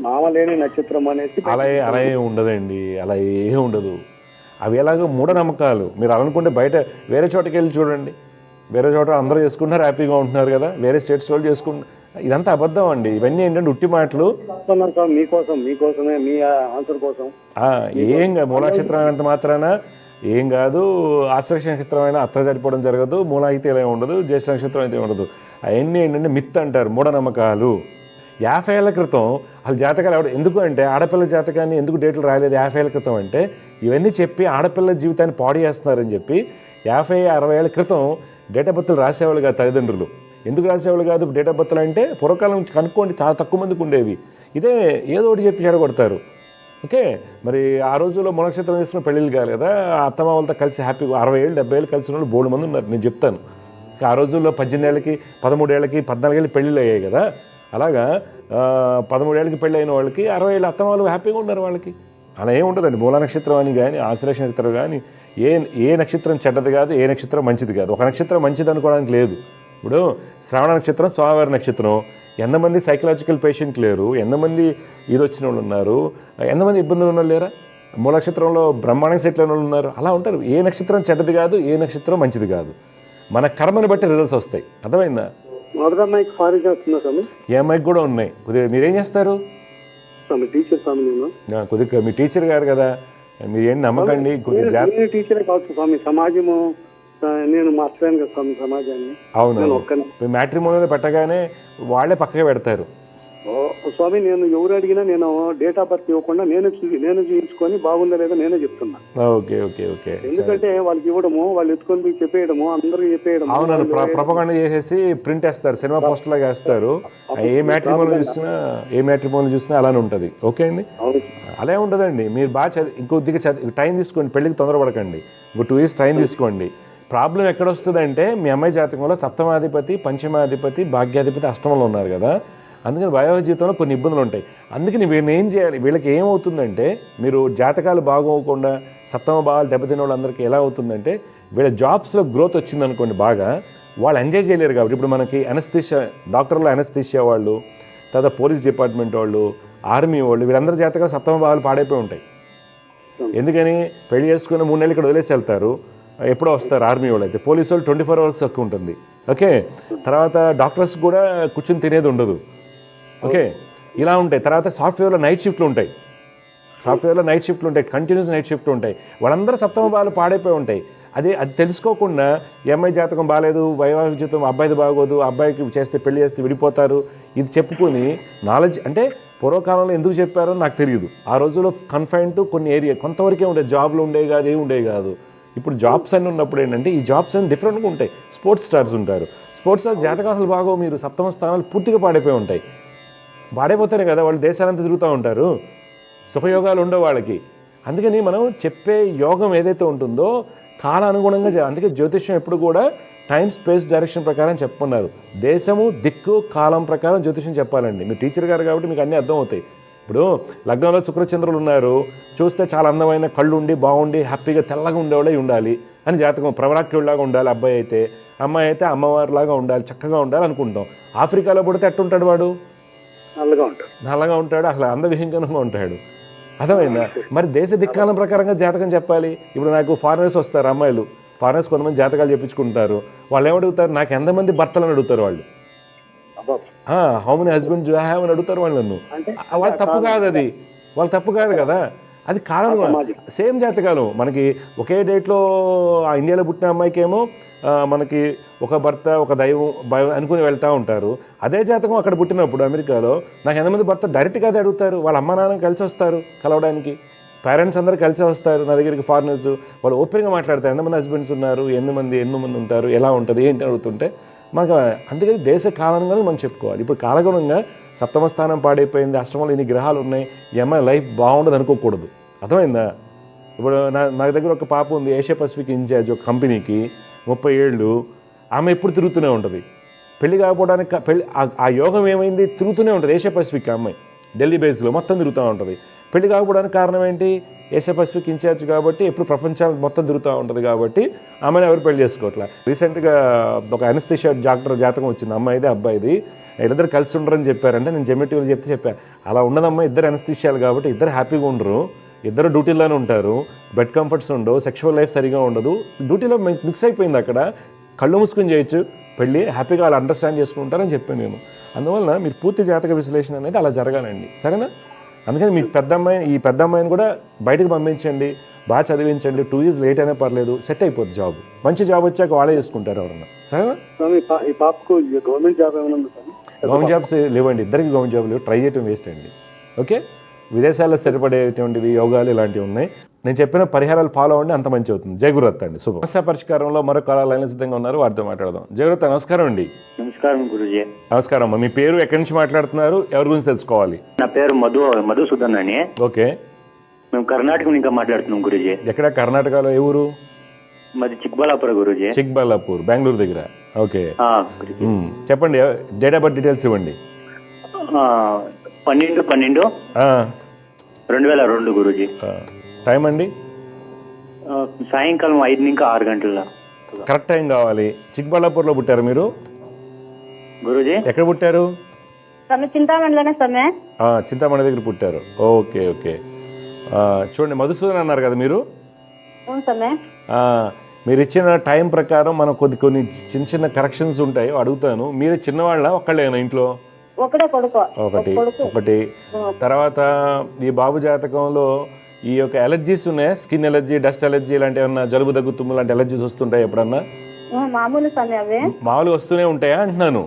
మామలేని నక్షత్రం అనేసి అలా ఏం ఉండదండి, అలా ఏం ఉండదు. అవి ఎలాగో మూఢనమ్మకాలు. మీరు అనుకుంటే బయట వేరే చోటకి వెళ్ళి చూడండి, వేరే చోట అందరూ చేసుకుంటున్నారు, హ్యాపీగా ఉంటున్నారు కదా, వేరే స్టేట్స్ వాళ్ళు చేసుకుంటున్నారు. ఇదంతా అబద్ధం అండి, ఇవన్నీ ఏంటంటే ఉట్టి మాటలు. మీకోసమే మీ ఆన్సర్ కోసం ఏం కాదు, మూల నక్షత్రం అయినంత మాత్రాన ఏం కాదు. ఆశ్లేష నక్షత్రం అయినా అత్త సరిపోవడం జరగదు, మూల అయితే ఇలా ఉండదు, జ్యేష్ఠ నక్షత్రం అయితే ఉండదు. అవన్నీ ఏంటంటే మిత్ అంటారు, మూఢనమ్మకాలు. 50 ఏళ్ల క్రితం వాళ్ళ జాతకాలు ఎందుకు అంటే, ఆడపిల్ల జాతకాన్ని ఎందుకు డేట్లు రాయలేదు 50 ఏళ్ల క్రితం అంటే, ఇవన్నీ చెప్పి ఆడపిల్ల జీవితాన్ని పాడు చేస్తున్నారని చెప్పి 50-60 ఏళ్ల క్రితం డేట్ ఆఫ్ బర్త్లు రాసేవాళ్ళు కాదు తల్లిదండ్రులు. ఎందుకు రాసేవాళ్ళు కాదు డేట్ ఆఫ్ బర్త్లు అంటే, పూర్వకాలం నుంచి కనుక్కోండి చాలా తక్కువ మందికి ఉండేవి. ఇదే ఏదో ఒకటి చెప్పి చెడగొడతారు. ఓకే, మరి ఆ రోజుల్లో మూలనక్షత్రం వేసుకున్న పెళ్ళిళ్ళు కాదు కదా, అత్తమ్మ వాళ్ళతో కలిసి హ్యాపీగా 60 ఏళ్ళు 70 ఏళ్ళు కలిసిన వాళ్ళు బోల్డ్ మంది ఉన్నారు. నేను చెప్తాను, ఆ రోజుల్లో 18 ఏళ్ళకి 13 ఏళ్ళకి 14 ఏళ్ళకి పెళ్ళిళ్ళు అయ్యాయి కదా, అలాగా 13 ఏళ్ళకి పెళ్ళి అయిన వాళ్ళకి 60 ఏళ్ళు అత్తమాలు హ్యాపీగా ఉన్నారు వాళ్ళకి. అలా ఏమి ఉంటుందండి. మూల నక్షత్రం అని కానీ ఆశ్లేష నక్షత్రం కానీ ఏ నక్షత్రం చెడ్డది కాదు, ఏ నక్షత్రం మంచిది కాదు. ఒక నక్షత్రం మంచిది అనుకోవడానికి లేదు. ఇప్పుడు శ్రావణ నక్షత్రం స్వామివారి నక్షత్రం, ఎంతమంది సైకలాజికల్ పేషెంట్ లేరు, ఎంతమంది ఇది వచ్చిన వాళ్ళు ఉన్నారు, ఎంతమంది ఇబ్బందులు ఉన్న లేరా. మూల నక్షత్రంలో బ్రహ్మాండంగా సెటిల్ అయిన వాళ్ళు ఉన్నారు. అలా ఉంటారు. ఏ నక్షత్రం చెడ్డది కాదు, ఏ నక్షత్రం మంచిది కాదు. మన కర్మని బట్టి రిజల్ట్స్ వస్తాయి. అర్థమైందా? మొదటి అమ్మాయికి ఫారిన్ చేస్తున్నా స్వామి, ఏ అమ్మాయికి కూడా ఉన్నాయి. కొద్దిగా మీరేం చేస్తారు స్వామి? టీచర్ స్వామి నేను. కొద్దిగా మీ టీచర్ గారు కదా, మీరు ఏం నమ్మకండి. కొద్దిగా టీచరే కావచ్చు స్వామి, సమాజము నేను మార్చలేను కదా స్వామి సమాజాన్ని. అవును, మ్యాట్రిమోనియల్ పెట్టగానే వాళ్ళే పక్కగా పెడతారు. స్వామి నేను ఎవరు అడిగినా నేను డేట్ ఆఫ్ బర్త్ ఇవ్వకుండా నేను చూపించుకొని బాగుందా లేదా నేనే చెప్తున్నా. Okay okay okay. ఎందుకంటే వాళ్ళకి ఇవ్వడము, వాళ్ళు ఎత్తుకొని పోయి చెప్పేయడము, అందరూ చెప్పేయడం. అవును, ప్రపగండ చేసేసి ప్రింట్ వేస్తారు, సినిమా పోస్టర్ లాగా వేస్తారు. ఏ మ్యాట్రిమోనియల్ చూసినా అలానే ఉంటుంది. ఓకే అండి, అలా ఉండదండి. మీరు బాగా ఇంకొద్దిగా టైం తీసుకోండి, పెళ్ళికి తొందరపడకండి. ఇంకో 2 years టైం తీసుకోండి. ప్రాబ్లం ఎక్కడ వస్తుందంటే, మీ అమ్మాయి జాతకంలో సప్తమాధిపతి, పంచమాధిపతి, భాగ్యాధిపతి అష్టమంలో ఉన్నారు కదా, అందుకని వైవాహిక జీవితంలో కొన్ని ఇబ్బందులు ఉంటాయి. అందుకని వీళ్ళని ఏం చేయాలి, వీళ్ళకి ఏమవుతుందంటే, మీరు జాతకాలు బాగోకుండా సప్తమ భావాలు దెబ్బతిన్న వాళ్ళందరికీ ఎలా అవుతుందంటే, వీళ్ళ జాబ్స్లో గ్రోత్ వచ్చిందనుకోండి బాగా, వాళ్ళు ఎంజాయ్ చేయలేరు. కాబట్టి ఇప్పుడు మనకి అనస్థీషియా డాక్టర్లు, అనస్థీషియా వాళ్ళు, తర్వాత పోలీస్ డిపార్ట్మెంట్ వాళ్ళు, ఆర్మీ వాళ్ళు, వీళ్ళందరి జాతకాలు సప్తమ భావాలు పాడైపోయి ఉంటాయి. ఎందుకని పెళ్లి చేసుకుని 3 నెలలు ఇక్కడ వదిలేసి వెళ్తారు, ఎప్పుడో వస్తారు. ఆర్మీ వాళ్ళు అయితే, పోలీసు వాళ్ళు 24 hours ఎక్కువ ఉంటుంది. ఓకే, తర్వాత డాక్టర్స్ కూడా కూర్చొని తినేది ఉండదు. ఓకే, ఇలా ఉంటాయి. తర్వాత సాఫ్ట్వేర్లో నైట్ షిఫ్ట్లు ఉంటాయి, కంటిన్యూస్ నైట్ షిఫ్ట్లు ఉంటాయి. వాళ్ళందరూ సప్తమ భావాలు పాడైపోయి ఉంటాయి. అది తెలుసుకోకుండా ఎంఐ జాతకం బాగాలేదు, వైవాహిక జీవితం అబ్బాయిది బాగోదు, అబ్బాయికి చేస్తే పెళ్లి చేస్తే విడిపోతారు, ఇది చెప్పుకొని నాలెడ్జ్ అంటే పూర్వకాలంలో ఎందుకు చెప్పారో నాకు తెలియదు. ఆ రోజుల్లో కన్ఫైన్ టు కొన్ని ఏరియా కొంతవరకే ఉండే జాబ్లు ఉండేవి కాదు, ఏమి ఉండేవి కాదు. ఇప్పుడు జాబ్స్ అన్నీ ఉన్నప్పుడు ఏంటంటే, ఈ జాబ్స్ అన్నీ డిఫరెంట్గా ఉంటాయి. స్పోర్ట్స్ స్టార్స్ ఉంటారు, స్పోర్ట్స్ స్టార్స్ జాతకం అసలు బాగో, మీరు సప్తమ స్థానాలు పూర్తిగా పాడైపోయి ఉంటాయి. పాడైపోతేనే కదా వాళ్ళు దేశాలంతా తిరుగుతూ ఉంటారు, సుఖయోగాలు ఉండవు వాళ్ళకి. అందుకని మనం చెప్పే యోగం ఏదైతే ఉంటుందో కాలానుగుణంగా అందుకే జ్యోతిష్యం ఎప్పుడు కూడా టైం స్పేస్ డైరెక్షన్ ప్రకారం చెప్పమన్నారు. దేశము దిక్కు కాలం ప్రకారం జ్యోతిష్యం చెప్పాలండి. మీరు టీచర్ గారు కాబట్టి మీకు అన్నీ అర్థమవుతాయి. ఇప్పుడు లగ్నంలో శుక్రచంద్రులు ఉన్నారు, చూస్తే చాలా అందమైన కళ్ళు ఉండి బాగుండి హ్యాపీగా తెల్లగా ఉండేవాళ్ళే ఉండాలి అని జాతకం. ప్రవరాక్యుడిలాగా ఉండాలి అబ్బాయి అయితే, అమ్మాయి అయితే అమ్మవారిలాగా ఉండాలి, చక్కగా ఉండాలి అనుకుంటాం. ఆఫ్రికాలో పుడితే ఎట్టుంటాడు వాడు? నల్లగా ఉంటాడు, అసలు అందవిహీనంగా ఉంటాడు. అర్థమైందా? మరి దేశ దిక్కాలం ప్రకారంగా జాతకం చెప్పాలి. ఇప్పుడు నాకు ఫారినర్స్ వస్తారు, అమ్మాయిలు ఫారినర్స్ కొంతమంది జాతకాలు చెప్పించుకుంటారు. వాళ్ళు ఏమడుగుతారు, నాకు ఎంతమంది భర్తలను అడుగుతారు వాళ్ళు. How many husbands you have అని అడుగుతారు వాళ్ళు నన్ను. వాళ్ళ తప్పు కాదు, అది వాళ్ళ తప్పు కాదు కదా, అది కాలం. సేమ్ జాతకాలు మనకి ఒకే డేట్లో ఇండియాలో పుట్టిన అమ్మాయికి ఏమో మనకి ఒక భర్త ఒక దైవం అనుకుని వెళ్తూ ఉంటారు. అదే జాతకం అక్కడ పుట్టినప్పుడు అమెరికాలో నాకు ఎంతమంది భర్త డైరెక్ట్గా అది అడుగుతారు. వాళ్ళ అమ్మ నాన్న కలిసి వస్తారు కలవడానికి, పేరెంట్స్ అందరూ కలిసి వస్తారు నా దగ్గరికి ఫారినర్స్. వాళ్ళు ఓపెన్గా మాట్లాడతారు, ఎంతమంది హస్బెండ్స్ ఉన్నారు, ఎన్ని మంది ఉంటారు, ఎలా ఉంటుంది ఏంటి అడుగుతుంటే మనకు. అందుకని దేశ కాలంగానే మనం చెప్పుకోవాలి. ఇప్పుడు కాలగుణంగా సప్తమ స్థానం పాడైపోయింది, అష్టమంలో ఇన్ని గ్రహాలు ఉన్నాయి, ఈ అమ్మాయి లైఫ్ బాగుండదు అనుకోకూడదు. అర్థమైందా? ఇప్పుడు నా దగ్గర ఒక పాప ఉంది, ఏషియా పసిఫిక్ ఇన్ఛార్జ్ ఒక కంపెనీకి, 30 ఏళ్ళు. ఆమె ఎప్పుడు తిరుగుతూనే ఉంటుంది. పెళ్లి కాకపోవడానికి ఆ యోగం ఏమైంది, తిరుగుతూనే ఉంటుంది. ఏషియా పసిఫిక్ అమ్మాయి ఢిల్లీ బేస్లో మొత్తం తిరుగుతూ ఉంటుంది. పెళ్లి కాకపోవడానికి కారణం ఏంటి, ఏషియా పసిఫిక్ ఇన్ఛార్జ్ కాబట్టి ఎప్పుడు ప్రపంచానికి మొత్తం తిరుగుతూ ఉంటుంది కాబట్టి ఆమెను ఎవరు పెళ్లి చేసుకోవట్లే. రీసెంట్గా ఒక అనస్థిషియా డాక్టర్ జాతకం వచ్చింది, అమ్మాయిది అబ్బాయిది. వీళ్ళిద్దరు కలిసి ఉండరని చెప్పారంటే నేను జెమిటివ్లు చెప్పాను అలా ఉండదమ్మా, ఇద్దరు అనస్థిషియాలు కాబట్టి ఇద్దరు హ్యాపీగా ఉండరు, ఇద్దరు డ్యూటీలోనే ఉంటారు, బెడ్ కంఫర్ట్స్ ఉండవు, సెక్షువల్ లైఫ్ సరిగా ఉండదు, డ్యూటీలో మిక్స్ అయిపోయింది. అక్కడ కళ్ళు మూసుకొని చేయొచ్చు పెళ్ళి, హ్యాపీగా వాళ్ళు అండర్స్టాండ్ చేసుకుంటారని చెప్పాను నేను. అందువల్ల మీరు పూర్తి జాతక విశ్లేషణ అనేది అలా జరగాలండి, సరేనా? అందుకని మీ ఈ పెద్ద అమ్మాయిని కూడా బయటకు పంపించండి, బాగా చదివించండి. 2 years లేట్ అయినా పర్లేదు, సెట్ అయిపోద్ది జాబ్. మంచి జాబ్ వచ్చాక వాళ్ళే చేసుకుంటారు ఎవరన్నా, సరేనా? ఈ పాపకు గవర్నమెంట్ జాబ్ ఏమైనా ఉంది సార్? గవర్నమెంట్ జాబ్స్ లేవండి, ఇద్దరికి గవర్నమెంట్ జాబ్ లేవు, ట్రై చేయటం వేస్ట్ అండి. ఓకే, విదేశాల్లో స్థిరపడేటువంటివి యోగాలు ఇలాంటివి ఉన్నాయి. నేను చెప్పిన పరిహారాలు ఫాలో అవ్వండి, అంత మంచి అవుతుంది. జయగురత్ అండి. శుభం. సమస్య పరిష్కారంలో మరో కాలాలైన సిద్ధంగా ఉన్నారు, వారితో మాట్లాడదాం. జయగురత్, నమస్కారం అండి. నమస్కారం గురూజీ. నమస్కారం అమ్మా. మీ పేరు, ఎక్కడి నుంచి మాట్లాడుతున్నారు, ఎవరి గురించి తెలుసుకోవాలి? నా పేరు మధుసూదన్ అని. ఓకే, మేము కర్ణాటక నుంచి మాట్లాడుతున్నాం గురూజీ. ఎక్కడ కర్ణాటకలో, ఏ ఊరు? మాది చిక్బల్లాపూర్ గురూజీ. చిక్బల్లాపూర్, బెంగళూరు దగ్గర. ఓకే, గురూజీ. చెప్పండి, డేట్ ఆఫ్ బర్త్ డీటెయిల్స్ ఇవ్వండి. 12/12/2002 గురూజీ. టైం అండి? సాయంకాలం 5 నుంచి 6 గంటల. కరెక్ట్ టైం కావాలి. చిక్బల్లాపూర్లో పుట్టారు మీరు? గురూజీ ఎక్కడ పుట్టారు? చింతామణిలోనే సమే. చింతామణి దగ్గర పుట్టారు. Okay okay. చూడండి, మధుసూదన్ అన్నారు కదా మీరు? మీరు ఇచ్చిన టైం ప్రకారం మనం కొన్ని చిన్న చిన్న కరెక్షన్స్ ఉంటాయి, అడుగుతాను. మీరు చిన్నవాళ్ళ ఒక్కళ్ళేనా ఇంట్లో? ఒకటి. తర్వాత ఈ బాబు జాతకంలో ఈ యొక్క ఎలర్జీస్ ఉన్నాయా? స్కిన్ ఎలర్జీ, డస్ట్ ఎలర్జీ ఇలాంటి ఏమన్నా, జలుబు దగ్గు తుమ్ము లాంటి ఎలర్జీస్ వస్తుంటాయి ఎప్పుడన్నా? మామూలు వస్తూనే ఉంటాయా అంటున్నాను.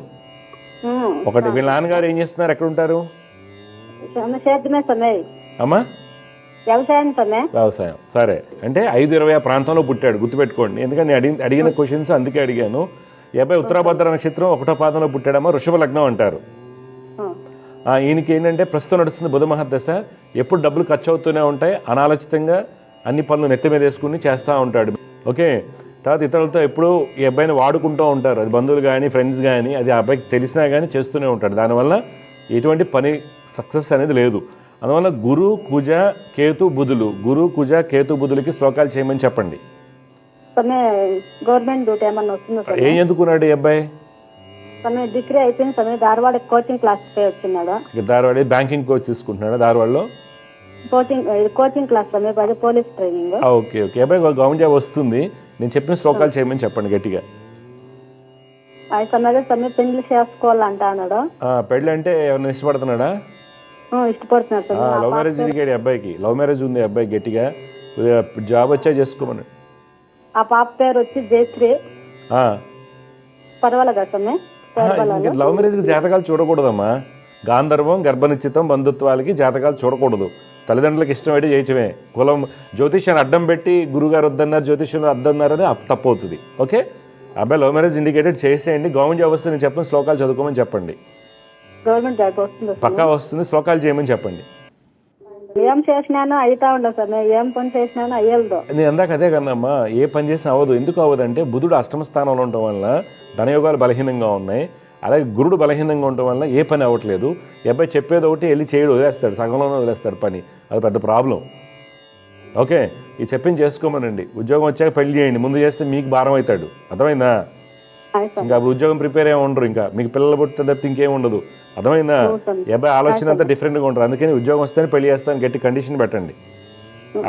ఒకటి. వీళ్ళ నాన్నగారు ఏం చేస్తున్నారు, ఎక్కడ ఉంటారు అమ్మా? వ్యవసాయం. సరే, అంటే 5:20 ఆ ప్రాంతంలో పుట్టాడు, గుర్తుపెట్టుకోండి. ఎందుకంటే నేను అడిగిన క్వశ్చన్స్ అందుకే అడిగాను. ఈ అబ్బాయి ఉత్తరాభద్ర నక్షత్రం 1వ పాదంలో పుట్టాడమ్మా, వృషభ లగ్నం అంటారు. ఈయనకి ఏంటంటే ప్రస్తుతం నడుస్తుంది బుధ మహర్దశ. ఎప్పుడు డబ్బులు ఖర్చు అవుతూనే ఉంటాయి, అనాలోచితంగా అన్ని పనులు నెత్తి మీద వేసుకుని చేస్తూ ఉంటాడు. ఓకే. తర్వాత ఇతరులతో ఎప్పుడు ఈ అబ్బాయిని వాడుకుంటూ ఉంటారు, అది బంధువులు కానీ ఫ్రెండ్స్ కానీ, అది ఆ అబ్బాయికి తెలిసినా కానీ చేస్తూనే ఉంటాడు. దానివల్ల ఎటువంటి పని సక్సెస్ అనేది లేదు. అందువల్ల గురు కుజ కేతు బుధులు, గురు కుజ కేతు బుధులకి శ్లోకాలు చేయమని చెప్పండి. గవర్నమెంట్ డ్యూటీ ఏమన్నా వస్తుందా? ఏం చదువుకున్నాడు ఈ అబ్బాయి? డిగ్రీ అయిపోయింది, ధారవాడ కోచింగ్ క్లాస్ వచ్చినాడు. ధారవాడ బ్యాంకింగ్ కోచ్ తీసుకుంటున్నాడు ధారవాడలో? Coaching class police training. Okay okay. అబ్బాయి గవర్నమెంట్ జాబ్ వస్తుంది. నేను చెప్పిన శ్లోకాలు చేయమని చెప్పండి గట్టిగా. పెళ్లి చేసుకోవాలంటా అన్నాడు. పెళ్ళి అంటే ఎవరైనా ఇష్టపడుతున్నాడా? ఇష్టపడుతున్నాడు. లవ్ మ్యారేజ్ జరిగాడు అబ్బాయికి, లవ్ మ్యారేజ్ ఉంది అబ్బాయి. గట్టిగా జాబ్ వచ్చా చేసుకోమని. ఆ పాప పేరు వచ్చి జయశ్రీ. పర్వాలేదు. లవ్ మ్యారేజ్ జాతకాలు చూడకూడదమ్మా. గాంధర్వం, గర్భనిశ్చితం, బంధుత్వాలకి జాతకాలు చూడకూడదు. తల్లిదండ్రులకు ఇష్టమైతే చేయటమే. కులం జ్యోతిష్యాన్ని అడ్డం పెట్టి గురుగారు వద్దన్నారు, జ్యోతిష్యంలో వద్దన్నారని తప్పు అవుతుంది. ఓకే. అబ్బాయి లవ్ మ్యారేజ్ ఇండికేటెడ్ చేసేయండి. గవర్నమెంట్ జాబ్ వస్తే నేను చెప్పిన శ్లోకాలు చదువుకోమని చెప్పండి. గవర్నమెంట్ జాబ్ వస్తుంది, పక్కా వస్తుంది. శ్లోకాలు చేయమని చెప్పండి. ఏం చేసినానో అయితా ఉండదు సార్, ఏం పని చేసినానో అయ్యదు. నేను అందాక అదే కదమ్మా, ఏ పని చేసినా అవ్వదు. ఎందుకు అవ్వదంటే బుధుడు అష్టమ స్థానంలో ఉండటం వల్ల ధనయోగాలు బలహీనంగా ఉన్నాయి, అలాగే గురుడు బలహీనంగా ఉండటం వల్ల ఏ పని అవ్వట్లేదు. ఈ అబ్బాయి చెప్పేది ఒకటి, వెళ్ళి చేయడు, వదిలేస్తాడు, సగంలోనే వదిలేస్తాడు పని. అది పెద్ద ప్రాబ్లం. ఓకే. ఈ చెప్పింది చేసుకోమనండి. ఉద్యోగం వచ్చాక పెళ్లి చేయండి, ముందు చేస్తే మీకు భారం అవుతాడు. అర్థమైందా? ఇంకా ఉద్యోగం ప్రిపేర్ ఏమి ఉండరు, ఇంకా మీకు పిల్లలు పుట్టితే తప్పితే ఇంకేం ఉండదు. అర్థమైందా? ఈ అబ్బాయి ఆలోచన అంతా డిఫరెంట్గా ఉంటుంది. అందుకని ఉద్యోగం వస్తేనే పెళ్లి చేస్తాను గట్టి కండిషన్ పెట్టండి.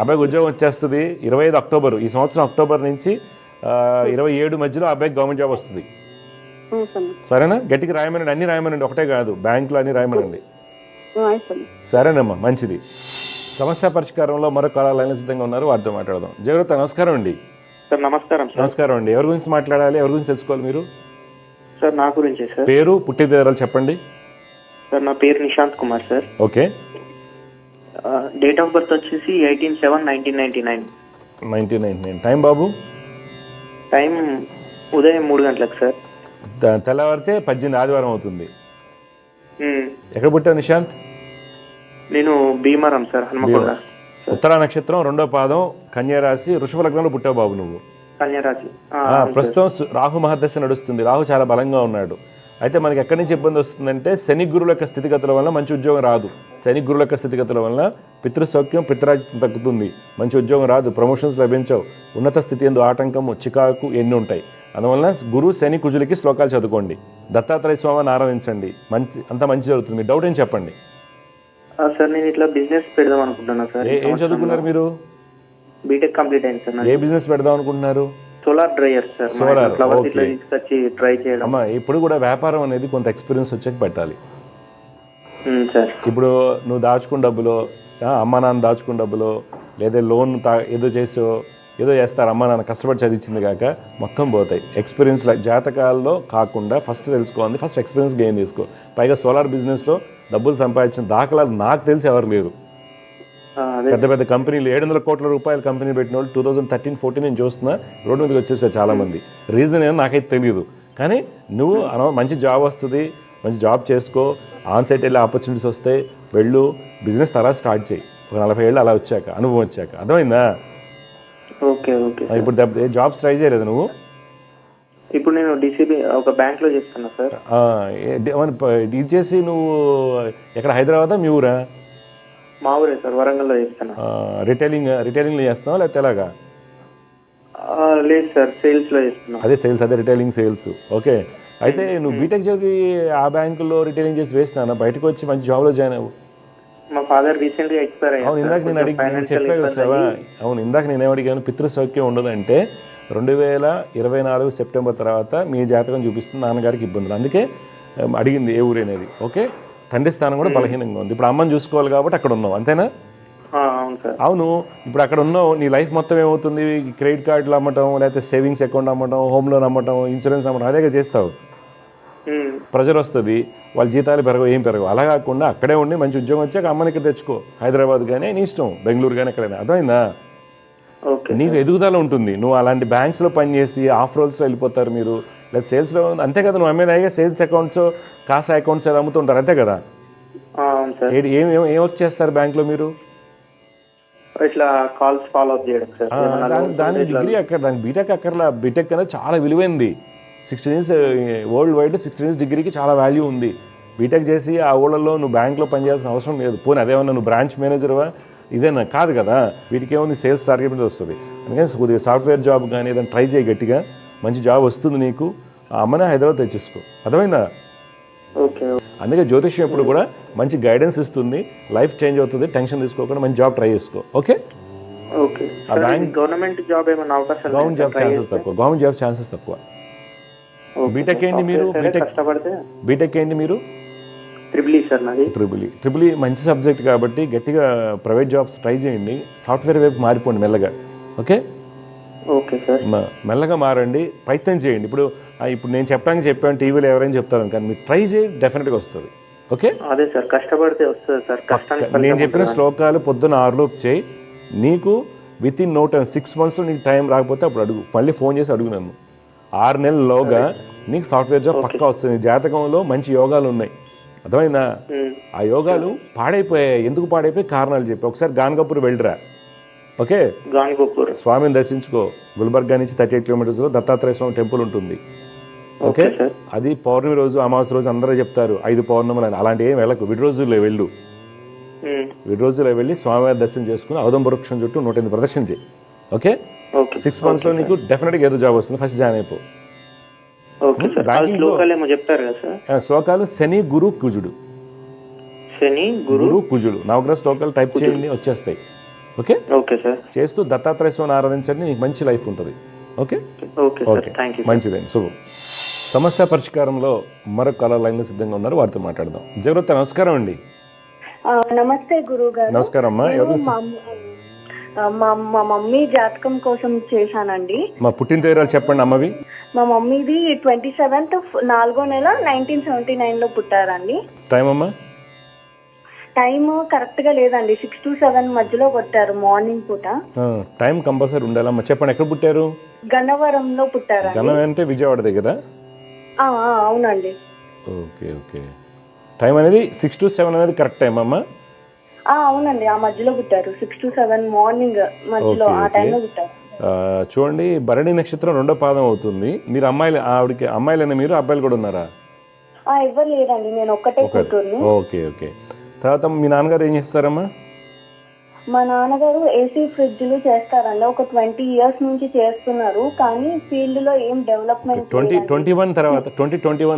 అబ్బాయికి ఉద్యోగం వచ్చేస్తుంది 25 అక్టోబర్, ఈ సంవత్సరం అక్టోబర్ నుంచి 27 మధ్యలో అబ్బాయికి గవర్నమెంట్ జాబ్ వస్తుంది. సరేనా? గట్టికి రాయమనండి, అన్ని రాయమనండి, ఒకటే కాదు, బ్యాంకులో అన్ని రాయమనండి. సరేనమ్మా, మంచిది. సమస్య పరిష్కారంలో మరో కాలాలైన సిద్ధంగా ఉన్నారు, వారితో మాట్లాడదాం. జయవృత, నమస్కారం అండి. సార్ నమస్కారం. నమస్కారం అండి. ఎవరి గురించి మాట్లాడాలి, ఎవరి గురించి తెలుసుకోవాలి మీరు? సార్ నా గురించి సార్. పేరు, పుట్టి వివరాలు చెప్పండి. సార్ నా పేరు Nishant Kumar sir. Okay. Date of birth వచ్చేసి 18/7/1999. 1999. టైం బాబు? టైం ఉదయం 3 గంటలకు సార్. తెల్లవారితే 18 ఆదివారం అవుతుంది. ఎక్కడ పుట్టావు నిశాంత్? నేను భీమవరం సార్, హనుమకొండ. ఉత్తరా నక్షత్రం 2వ పాదం కన్యా రాశి వృషభ లగ్నంలో పుట్టావు బాబు నువ్వు. కన్యరాశి. ప్రస్తుతం రాహు మహర్దశ నడుస్తుంది. రాహు చాలా బలంగా ఉన్నాడు. అయితే మనకి ఎక్కడి నుంచి ఇబ్బంది వస్తుందంటే శని గురువుల యొక్క స్థితిగతుల వల్ల మంచి ఉద్యోగం రాదు. శని గురువుల యొక్క స్థితిగతుల వల్ల పితృసౌఖ్యం పితృరాజ్యం తగ్గుతుంది, మంచి ఉద్యోగం రాదు, ప్రమోషన్స్ లభించవు, ఉన్నత స్థితి ఎందు ఆటంకము చికాకు ఎన్ని ఉంటాయి. అందువల్ల గురు శని కుజులకి శ్లోకాలు చదువుకోండి, దత్తాత్రేయ స్వామిని ఆరాధించండి, అంత మంచి జరుగుతుంది. మీ డౌట్ ఏం చెప్పండి. సార్ నేను ఇట్లా బిజినెస్ పెడదాం అనుకుంటున్నా సార్. ఏం చదువుకున్నారు మీరు? బీటెక్ కంప్లీట్ అయింది సార్. ఏ బిజినెస్ పెడదాం అనుకుంటున్నారు? Solar dryer sir. Solar, flowers ఇట్లా తీసుకొచ్చి ట్రై చేయడం. అమ్మా ఇప్పుడు కూడా వ్యాపారం అనేది కొంత ఎక్స్పీరియన్స్ వచ్చాక పెట్టాలి. సార్ ఇప్పుడు నువ్వు దాచుకున్న డబ్బులో అమ్మ నాన్న దాచుకున్న డబ్బులో లేదా లోన్ ఏదో చేసో ఏదో చేస్తారు, అమ్మ నాన్న కష్టపడి చదివించింది కాక మొత్తం పోతాయి. ఎక్స్పీరియన్స్ జాతకాల్లో కాకుండా ఫస్ట్ తెలుసుకోవాలి, ఫస్ట్ ఎక్స్పీరియన్స్ గెయిన్ చేసుకో. పైగా సోలార్ బిజినెస్లో డబ్బులు సంపాదించిన దాఖలాలు నాకు తెలిసి ఎవరు లేరు. పెద్ద పెద్ద కంపెనీలు 700 కోట్ల రూపాయల కంపెనీ పెట్టిన వాళ్ళు 2013-14 నేను చూస్తున్నా రోడ్డు మీదకి వచ్చేసారు చాలామంది. రీజన్ ఏమో నాకైతే తెలియదు. కానీ నువ్వు మంచి జాబ్ వస్తుంది, మంచి జాబ్ చేసుకో, ఆన్సైట్ వెళ్ళి ఆపర్చునిటీస్ వస్తాయి, వెళ్ళు, బిజినెస్ తర్వాత స్టార్ట్ చేయి. ఒక 40 ఏళ్ళు అలా వచ్చాక, అనుభవం వచ్చాక. అర్థమైందా? Okay okay. ఇప్పుడు జాబ్స్ ట్రై చేయలేదు నువ్వు? ఇప్పుడు నేను డిసిబి ఒక బ్యాంక్ లో చేస్తున్నా సార్. ఇది చేసి నువ్వు ఎక్కడ హైదరాబాదా మీ ఊరా? మా ఊరే సార్, వరంగల్లో చేస్తున్నా. రిటైలింగ్లో చేస్తున్నావా లేకపోతే ఎలాగా? లేదు సార్, సేల్స్ లో చేస్తున్నా. అదే సేల్స్, అదే రిటైలింగ్ సేల్స్. ఓకే. అయితే నువ్వు బీటెక్ చేసి ఆ బ్యాంకులో రిటైలింగ్ చేసి వేసినా బయటకు వచ్చి మంచి జాబ్లో జాయిన్ అవ్వు. మా ఫాదర్ రీసెంట్ గా ఎక్స్పైర్ అయ్యారు. అవును, ఇందాక నేను చెప్పే కదా. అవును, ఇందాక నేనేం అడిగాను, పితృసౌఖ్యం ఉండదంటే 2024 సెప్టెంబర్ తర్వాత మీ జాతకం చూపిస్తుంది నాన్నగారికి ఇబ్బందులు. అందుకే అడిగింది ఏ ఊరు అనేది. ఓకే. తండ్రి స్థానం కూడా బలహీనంగా ఉంది. ఇప్పుడు అమ్మని చూసుకోవాలి కాబట్టి అక్కడ ఉన్నావు, అంతేనా? అవును సార్. అవును, ఇప్పుడు అక్కడ ఉన్నావు, నీ లైఫ్ మొత్తం ఏమవుతుంది? క్రెడిట్ కార్డులు అమ్మటం, లేకపోతే సేవింగ్స్ అకౌంట్ అమ్మటం, హోమ్ లోన్ అమ్మటం, ఇన్సూరెన్స్ అమ్మటం, అదే చేస్తావు. ప్రెజర్ వస్తుంది, వాళ్ళ జీతాలు పెరగవు, ఏం పెరగవు. అలా కాకుండా అక్కడే ఉండి మంచి ఉద్యోగం వచ్చాక అమ్మని ఇక్కడ తెచ్చుకో. హైదరాబాద్ కానీ నీ ఇష్టం, బెంగళూరు కానీ ఎక్కడైనా. అర్థమైందా? నీకు ఎదుగుదల ఉంటుంది. నువ్వు అలాంటి బ్యాంక్స్లో పనిచేసి ఆఫ్ రోల్స్లో వెళ్ళిపోతారు మీరు, లేదా సేల్స్లో. అంతే కదా, నువ్వు అమ్మేదాయిగా సేల్స్ అకౌంట్స్, కాసా అకౌంట్స్ ఏదో అమ్ముతుంటారు, అంతే కదా? ఏం వర్క్ చేస్తారు బ్యాంక్లో మీరు? ఇట్లా కాల్స్ ఫాలో అప్ చేయడం సార్. దానికి డిగ్రీ అక్కడ, దానికి బీటెక్ అక్కర్లా. బీటెక్ అనేది చాలా విలువైంది. 16 ఇయర్స్ వరల్డ్ వైడ్ 16 ఇయర్స్ డిగ్రీకి చాలా వాల్యూ ఉంది. బీటెక్ చేసి ఆ ఊళ్ళల్లో నువ్వు బ్యాంక్లో పనిచేయాల్సిన అవసరం లేదు. పోనీ అదేమన్నా నువ్వు బ్రాంచ్ మేనేజర్వా ఇదేనా? కాదు కదా. వీటికి ఏముంది, సేల్స్ టార్గెట్ మీద వస్తుంది. అందుకని కొద్దిగా సాఫ్ట్వేర్ జాబ్ కానీ ఏదైనా ట్రై చేయి గట్టిగా, మంచి జాబ్ వస్తుంది నీకు. ఆ అమ్మనే హైదరాబాద్ తెచ్చేసుకో. అర్థమైందా? అందుకే జ్యోతిష్యం ఎప్పుడు కూడా మంచి గైడెన్స్ ఇస్తుంది, లైఫ్ చేంజ్ అవుతుంది. టెన్షన్ తీసుకోకుండా మంచి జాబ్ ట్రై చేసుకో. ఓకే. గవర్నమెంట్ జాబ్ ఏమైనా అవకాశం? గవర్నమెంట్ జాబ్ ఛాన్సెస్ తక్కువ. గవర్నమెంట్ జాబ్ ఛాన్సెస్ తక్కువ. బీటెక్ ఏంటి మీరు? బీటెక్ ఏంటి మీరు? ట్రిపుల్ ఈ మంచి సబ్జెక్ట్ కాబట్టి గట్టిగా ప్రైవేట్ జాబ్స్ ట్రై చేయండి. సాఫ్ట్వేర్ వైపు మారిపోండి మెల్లగా. ఓకే. Okay sir. మెల్లగా మారండి, ప్రయత్నం చేయండి. ఇప్పుడు నేను చెప్పాను టీవీలో ఎవరైనా చెప్తాను, కానీ మీరు ట్రై చేయండి, డెఫినెట్గా వస్తుంది. ఓకే. అదే సార్, కష్టపడితే వస్తుంది సార్. నేను చెప్పిన శ్లోకాలు పొద్దున్న 6 లోపు చేయి. నీకు విత్ ఇన్ 6 months నీకు టైం రాకపోతే అప్పుడు అడుగు, మళ్ళీ ఫోన్ చేసి అడుగు నన్ను. 6 నెలల్లోగా నీకు సాఫ్ట్వేర్ జాబ్ పక్కా వస్తుంది. జాతకంలో మంచి యోగాలు ఉన్నాయి, అర్థమైందా? ఆ యోగాలు పాడైపోయాయి. ఎందుకు పాడైపోయి కారణాలు చెప్పి ఒకసారి గాన్గపూర్ వెళ్ళిరా. ఓకే. స్వామిని దర్శించుకో. గుల్బర్గా నుంచి 38 కిలోమీటర్స్లో దత్తాత్రేయ స్వామి టెంపుల్ ఉంటుంది. ఓకే. అది పౌర్ణమి రోజు, అమావాస్య రోజు అందరూ చెప్తారు 5 పౌర్ణములు అని. అలాంటి ఏం వెళ్ళకు, విడి రోజుల్లో వెళ్ళు. విడి రోజుల్లో వెళ్ళి స్వామివారి దర్శనం చేసుకుని ఔదంబ వృక్షం చుట్టూ 108 ప్రదర్శన చేయి. ఓకే. 6 months నీకు డెఫినెట్గా ఏదో జాబ్ వస్తుంది. ఫస్ట్ జాయిన్ అయిపో. శ్లోకాలు శని గురు కుజుడు. నవగ్రహ శ్లోకాలు టైప్ చేయండి, వచ్చేస్తాయి. ఓకే. చేస్తూ దత్తాత్రేయ స్వామిని ఆరాధించండి, నీకు మంచి లైఫ్ ఉంటుంది. ఓకే. ఓకే, మంచిదండి, శుభం. సమస్య పరిష్కారంలో మరొక కాలర్ లైన్లో సిద్ధంగా ఉన్నారు, వారితో మాట్లాడదాం. జగరత్త, నమస్కారం అండి. నమస్తే గురువు గారు. నమస్కారం అమ్మా. మా మమ్మీ జాతకం కోసం చేశానండి. మా పుట్టిన తేదీలు చెప్పండి అమ్మవి. మా మమ్మీది 27th 4వ నెల 1979లో పుట్టారండి. టైం అమ్మా? టైం కరెక్ట్ గా లేదండి, 6 to 7 మధ్యలో కొట్టారు, మార్నింగ్ పూట. టైం కంపల్సరీ ఉండాలమ్మా. చెప్పండి, ఎక్కడ పుట్టారు? గన్నవరంలో పుట్టారు. గన్నవరం అంటే విజయవాడ దగ్గర? అవునండి. Okay okay. టైం అనేది 6 to 7 అనేది కరెక్ట్ టైం అమ్మా? అవునండి, ఆ మధ్యలో పుట్టారు. 6 to 7 మార్నింగ్ మధ్యలో ఆ టైంలో పుట్టారు. చూడండి, భరణి నక్షత్రం 2వ పాదం అవుతుంది. మీరు ఆవిడకి అమ్మాయిలైనా మీరు అబ్బాయిలు కూడా ఉన్నారా? ఎవరు లేరండి, నేను ఒక్కటే కూతుర్ని. ఓకే. తర్వాత మీ నాన్నగారు ఏం చేస్తారమ్మా? మా నాన్నగారు ఏసీ ఫ్రిడ్జ్లు చేస్తారండి. ఒక 20 years నుంచి చేస్తున్నారు, కానీ ఫీల్డ్ లో ఏం డెవలప్మెంట్ 2021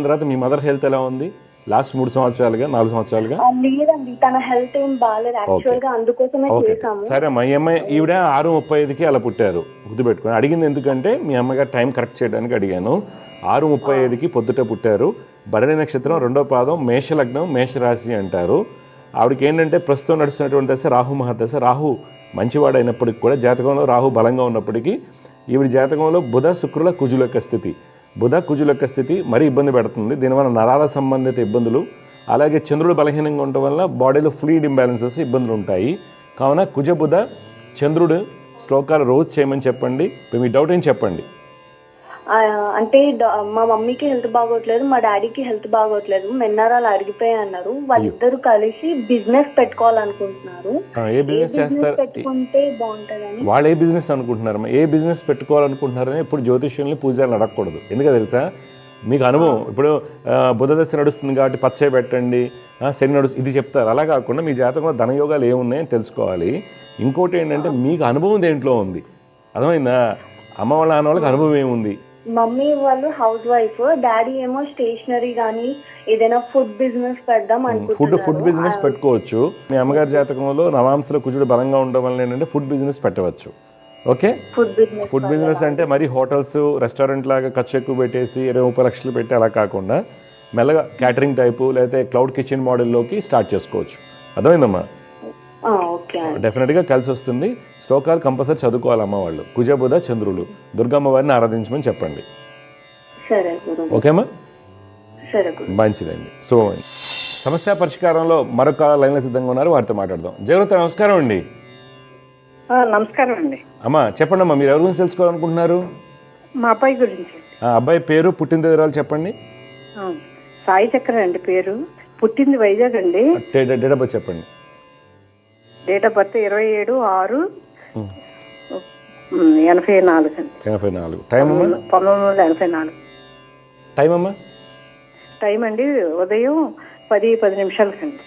తర్వాత మీ మదర్ హెల్త్ ఎలా ఉంది? లాస్ట్ 3 సంవత్సరాలుగా 4 సంవత్సరాలుగా లేదండి, తన హెల్త్ ఏం బాగాలేదు యాక్చువల్ గా, అందుకోసమే చేసాము. సరే అమ్మా, ఈ అమ్మాయి ఈవిడ 6:35కి అలా పుట్టారు. గుర్తుపెట్టుకుని అడిగింది ఎందుకంటే మీ అమ్మగారు టైం కరెక్ట్ చేయడానికి అడిగాను. 6:35కి పొద్దుట పుట్టారు. భరణి నక్షత్రం 2వ పాదం, మేషలగ్నం, మేషరాశి అంటారు. ఆవిడకి ఏంటంటే ప్రస్తుతం నడుస్తున్నటువంటి దశ రాహు మహాదశ. రాహు మంచివాడైనప్పటికీ కూడా జాతకంలో రాహు బలంగా ఉన్నప్పటికీ ఈవిడ జాతకంలో బుధ శుక్రుల కుజుల యొక్క స్థితి, బుధ కుజుల యొక్క స్థితి మరీ ఇబ్బంది పెడుతుంది. దీనివల్ల నరాల సంబంధిత ఇబ్బందులు, అలాగే చంద్రుడు బలహీనంగా ఉండటం వల్ల బాడీలో ఫ్లూయిడ్ ఇంబ్యాలెన్సెస్ ఇబ్బందులు ఉంటాయి. కావున కుజ బుధ చంద్రుడు శ్లోకాలు రోజు చేయమని చెప్పండి. మీ డౌట్ ఏం చెప్పండి. అంటే మా మమ్మీకి హెల్త్ బాగోట్లేదు, మా డాడీకి హెల్త్ బాగోట్లేదు, మెన్నారాలు అడిగిపోయి అన్నారు. వాళ్ళిద్దరు కలిసి బిజినెస్ పెట్టుకోవాలనుకుంటున్నారు. ఏ బిజినెస్ చేస్తారు? పెట్టుకుంటే బాగుంటుందని. వాళ్ళు ఏ బిజినెస్ అనుకుంటున్నారు? ఏ బిజినెస్ పెట్టుకోవాలనుకుంటున్నారని ఎప్పుడు జ్యోతిష్యుల్ని పూజారులు అడగకూడదు. ఎందుకో తెలుసా? మీకు అనుభవం ఇప్పుడు బుధదశ నడుస్తుంది కాబట్టి పచ్చే పెట్టండి, శని నడుస్తుంది ఇది చెప్తారు. అలా కాకుండా మీ జాతకంలో ధనయోగాలు ఏమున్నాయని తెలుసుకోవాలి. ఇంకోటి ఏంటంటే మీకు అనుభవం దేంట్లో ఉంది, అర్థమైందా? అమ్మ వాళ్ళ నాన్న వాళ్ళకి అనుభవం ఏముంది? మమ్మీ వాళ్ళు హౌస్ వైఫ్, డాడీ ఏమో స్టేషనరీ కానీ ఏదైనా ఫుడ్ బిజినెస్ పెడదాం అనుకుంటున్నారు. ఫుడ్ బిజినెస్ పెట్టుకోవచ్చు. మీ అమ్మగారి జాతకంలో నవాంశల కుజుడు బలంగా ఉండడం వల్ల ఏంటంటే ఫుడ్ బిజినెస్ పెట్టవచ్చు. ఓకే, ఫుడ్ బిజినెస్ అంటే మరి హోటల్స్ రెస్టారెంట్ లాగా ఖర్చు ఎక్కువ పెట్టేసి 20-30 లక్షలు పెట్టి అలా కాకుండా మెల్లగా క్యాటరింగ్ టైపు లేకపోతే క్లౌడ్ కిచెన్ మోడల్లోకి స్టార్ట్ చేసుకోవచ్చు. అర్థమైందమ్మా? డెఫినెట్గా కలిసి వస్తుంది. శ్లోకాలు కంపల్సరీ చదువుకోవాలమ్మ వాళ్ళు. కుజ బుధ చంద్రులు, దుర్గమ్మ వారిని ఆరాధించమని చెప్పండి. ఓకేమ్మా? మంచిదండి. సో సమస్య పరిష్కారంలో మరొక లైన్లో సిద్ధంగా ఉన్నారు, వారితో మాట్లాడదాం. జగరూత నమస్కారం అండి. నమస్కారం అండి. అమ్మా చెప్పండి అమ్మా, మీరు ఎవరి గురించి తెలుసుకోవాలనుకుంటున్నారు? మా అబ్బాయి గురించి. అబ్బాయి పేరు, పుట్టిన వివరాలు చెప్పండి. సాయి చక్ర అండి పేరు, పుట్టింది వైజాగ్ అండి. డేట్ ఆఫ్ బర్త్ చెప్పండి. డేట్ ఆఫ్ బర్త్ 27/6/84 అండి. 84. టైం అమ్మా? 1984. టైం అమ్మా? టైం అండి ఉదయం 10:10 అండి.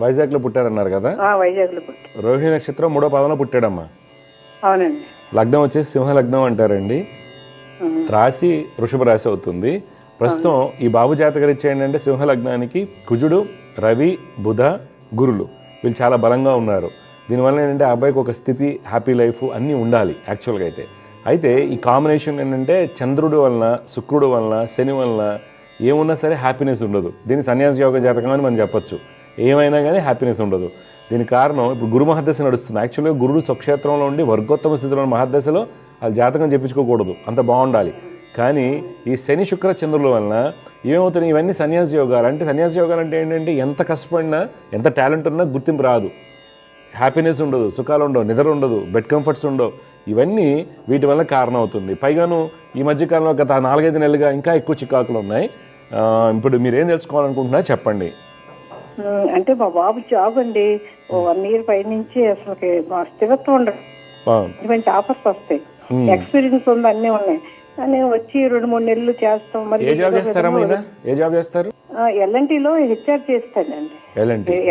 వైజాగ్లో పుట్టారన్నారు కదా? వైజాగ్లో పుట్టారు. రోహిణి నక్షత్రం 3వ పాదంలో పుట్టాడమ్మా. అవునండి. లగ్నం వచ్చేసి సింహ లగ్నం అంటారండి. రాశి వృషభ రాశి అవుతుంది. ప్రస్తుతం ఈ బాబు జాతకరీత్యా ఏంటంటే సింహ లగ్నానికి కుజుడు, రవి, బుధ, గురులు వీళ్ళు చాలా బలంగా ఉన్నారు. దీనివల్ల ఏంటంటే ఆ అబ్బాయికి ఒక స్థితి, హ్యాపీ లైఫ్ అన్నీ ఉండాలి యాక్చువల్గా. అయితే ఈ కాంబినేషన్ ఏంటంటే చంద్రుడు వలన, శుక్రుడు వలన, శని వలన ఏమున్నా సరే హ్యాపీనెస్ ఉండదు. దీన్ని సన్యాస యోగ జాతకం అని మనం చెప్పొచ్చు. ఏమైనా కానీ హ్యాపీనెస్ ఉండదు. దీనికి కారణం ఇప్పుడు గురు మహాదశ నడుస్తుంది. యాక్చువల్గా గురుడు స్వక్షేత్రంలో ఉండి వర్గోత్తమ స్థితిలో ఉన్న మహాదశలో వాళ్ళు జాతకం చెప్పించుకోకూడదు, అంత బాగుండాలి. కానీ ఈ శని శుక్ర చంద్రుల వలన ఏమవుతున్నాయి, ఇవన్నీ సన్యాస యోగాలు. అంటే సన్యాస యోగాలు అంటే ఏంటంటే ఎంత కష్టపడినా, ఎంత టాలెంట్ ఉన్నా గుర్తింపు రాదు, హ్యాపీనెస్ ఉండదు, సుఖాలు ఉండవు, నిద్ర ఉండదు, బెడ్ కంఫర్ట్స్ ఉండవు. ఇవన్నీ వీటి వల్ల కారణం అవుతుంది. పైగాను ఈ మధ్యకాలంలో గత 4-5 నెలలుగా ఇంకా ఎక్కువ చికాకులు ఉన్నాయి. ఇప్పుడు మీరు ఏం తెలుసుకోవాలనుకుంటున్నారో చెప్పండి. అంటే మా బాబు జాబ్ అండి 1 year పై నుంచి అసలు స్థిరత్వం ఉండదు. మంచి ఆఫర్స్ వస్తాయి, ఎక్స్పీరియన్స్ ఉంది, అన్నీ ఉన్నాయి. కానీ వచ్చి 2-3 నెలలు చేస్తాం. ఏ జాబ్ చేస్తారు? ఎల్ఎన్టీలో హెచ్ఆర్ చేస్తాడండి.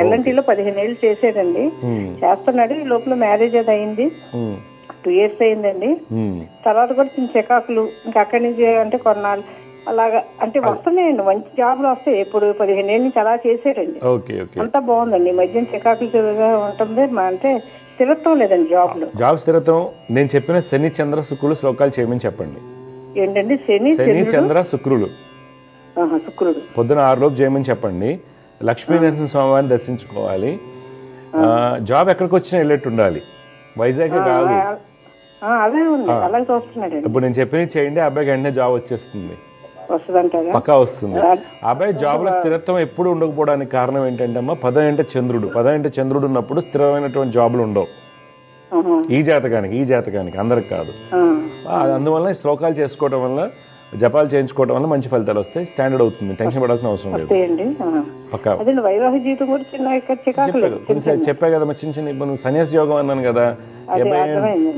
ఎల్ఎన్టీలో 15 ఏళ్ళు చేసాడండి, చేస్తున్నాడు. ఈ లోపల మ్యారేజ్ అది అయింది, 2 years అయిందండి. తర్వాత కూడా చిన్న చెకాకులు, ఇంకా అక్కడి నుంచి అంటే కొన్నాళ్ళు అలాగా అంటే వస్తున్నాయండి, మంచి జాబ్లు వస్తాయి. ఇప్పుడు 15 ఏళ్ళ నుంచి అలా చేసాడండి, అంతా బాగుందండి. ఈ మధ్య చెకాకులు ఉంటుంది, అంటే స్థిరత్వం లేదండి జాబ్ స్థిరత్వం. నేను చెప్పిన శని చంద్ర శుక్రులు శ్లోకాలు చేయమని చెప్పండి. ఏంటండి? శని చంద్ర శుక్రుడు పొద్దున 6 లోపు చేయమని చెప్పండి. లక్ష్మీ నరసింహ స్వామివారిని దర్శించుకోవాలి. జాబ్ ఎక్కడికి వచ్చినా వెళ్ళేట్టు ఉండాలి, వైజాగ్ కాదు. అదే ఉంది, అలాగే చూస్తున్నాడు. ఇప్పుడు నేను చెప్పినది చేయండి, అబ్బాయికి వెంటనే జాబ్ వచ్చేస్తుంది, పక్కా వస్తుంది. అబ్బాయి జాబ్ లో స్థిరత్వం ఎప్పుడు ఉండకపోవడానికి కారణం ఏంటంటే అమ్మా, 10 అంటే చంద్రుడు ఉన్నప్పుడు స్థిరమైనటువంటి జాబులు ఉండవు ఈ జాతకానికి అందరికి కాదు. అందువల్ల శ్లోకాలు చేసుకోవడం వల్ల జపాలు చేయించుకోవడం వల్ల మంచి ఫలితాలు వస్తాయి, స్టాండర్డ్ అవుతుంది, టెన్షన్ పడాల్సిన అవసరం లేదు. వస్తాయండి. పక్కా అదే వైవాహిక జీవితం కూడా చిన్న చికాకులు. కొన్నిసారి చెప్పా కదా చిన్న చిన్న ఇబ్బందులు, సన్యాస యోగం అన్నాను కదా, అబ్బాయి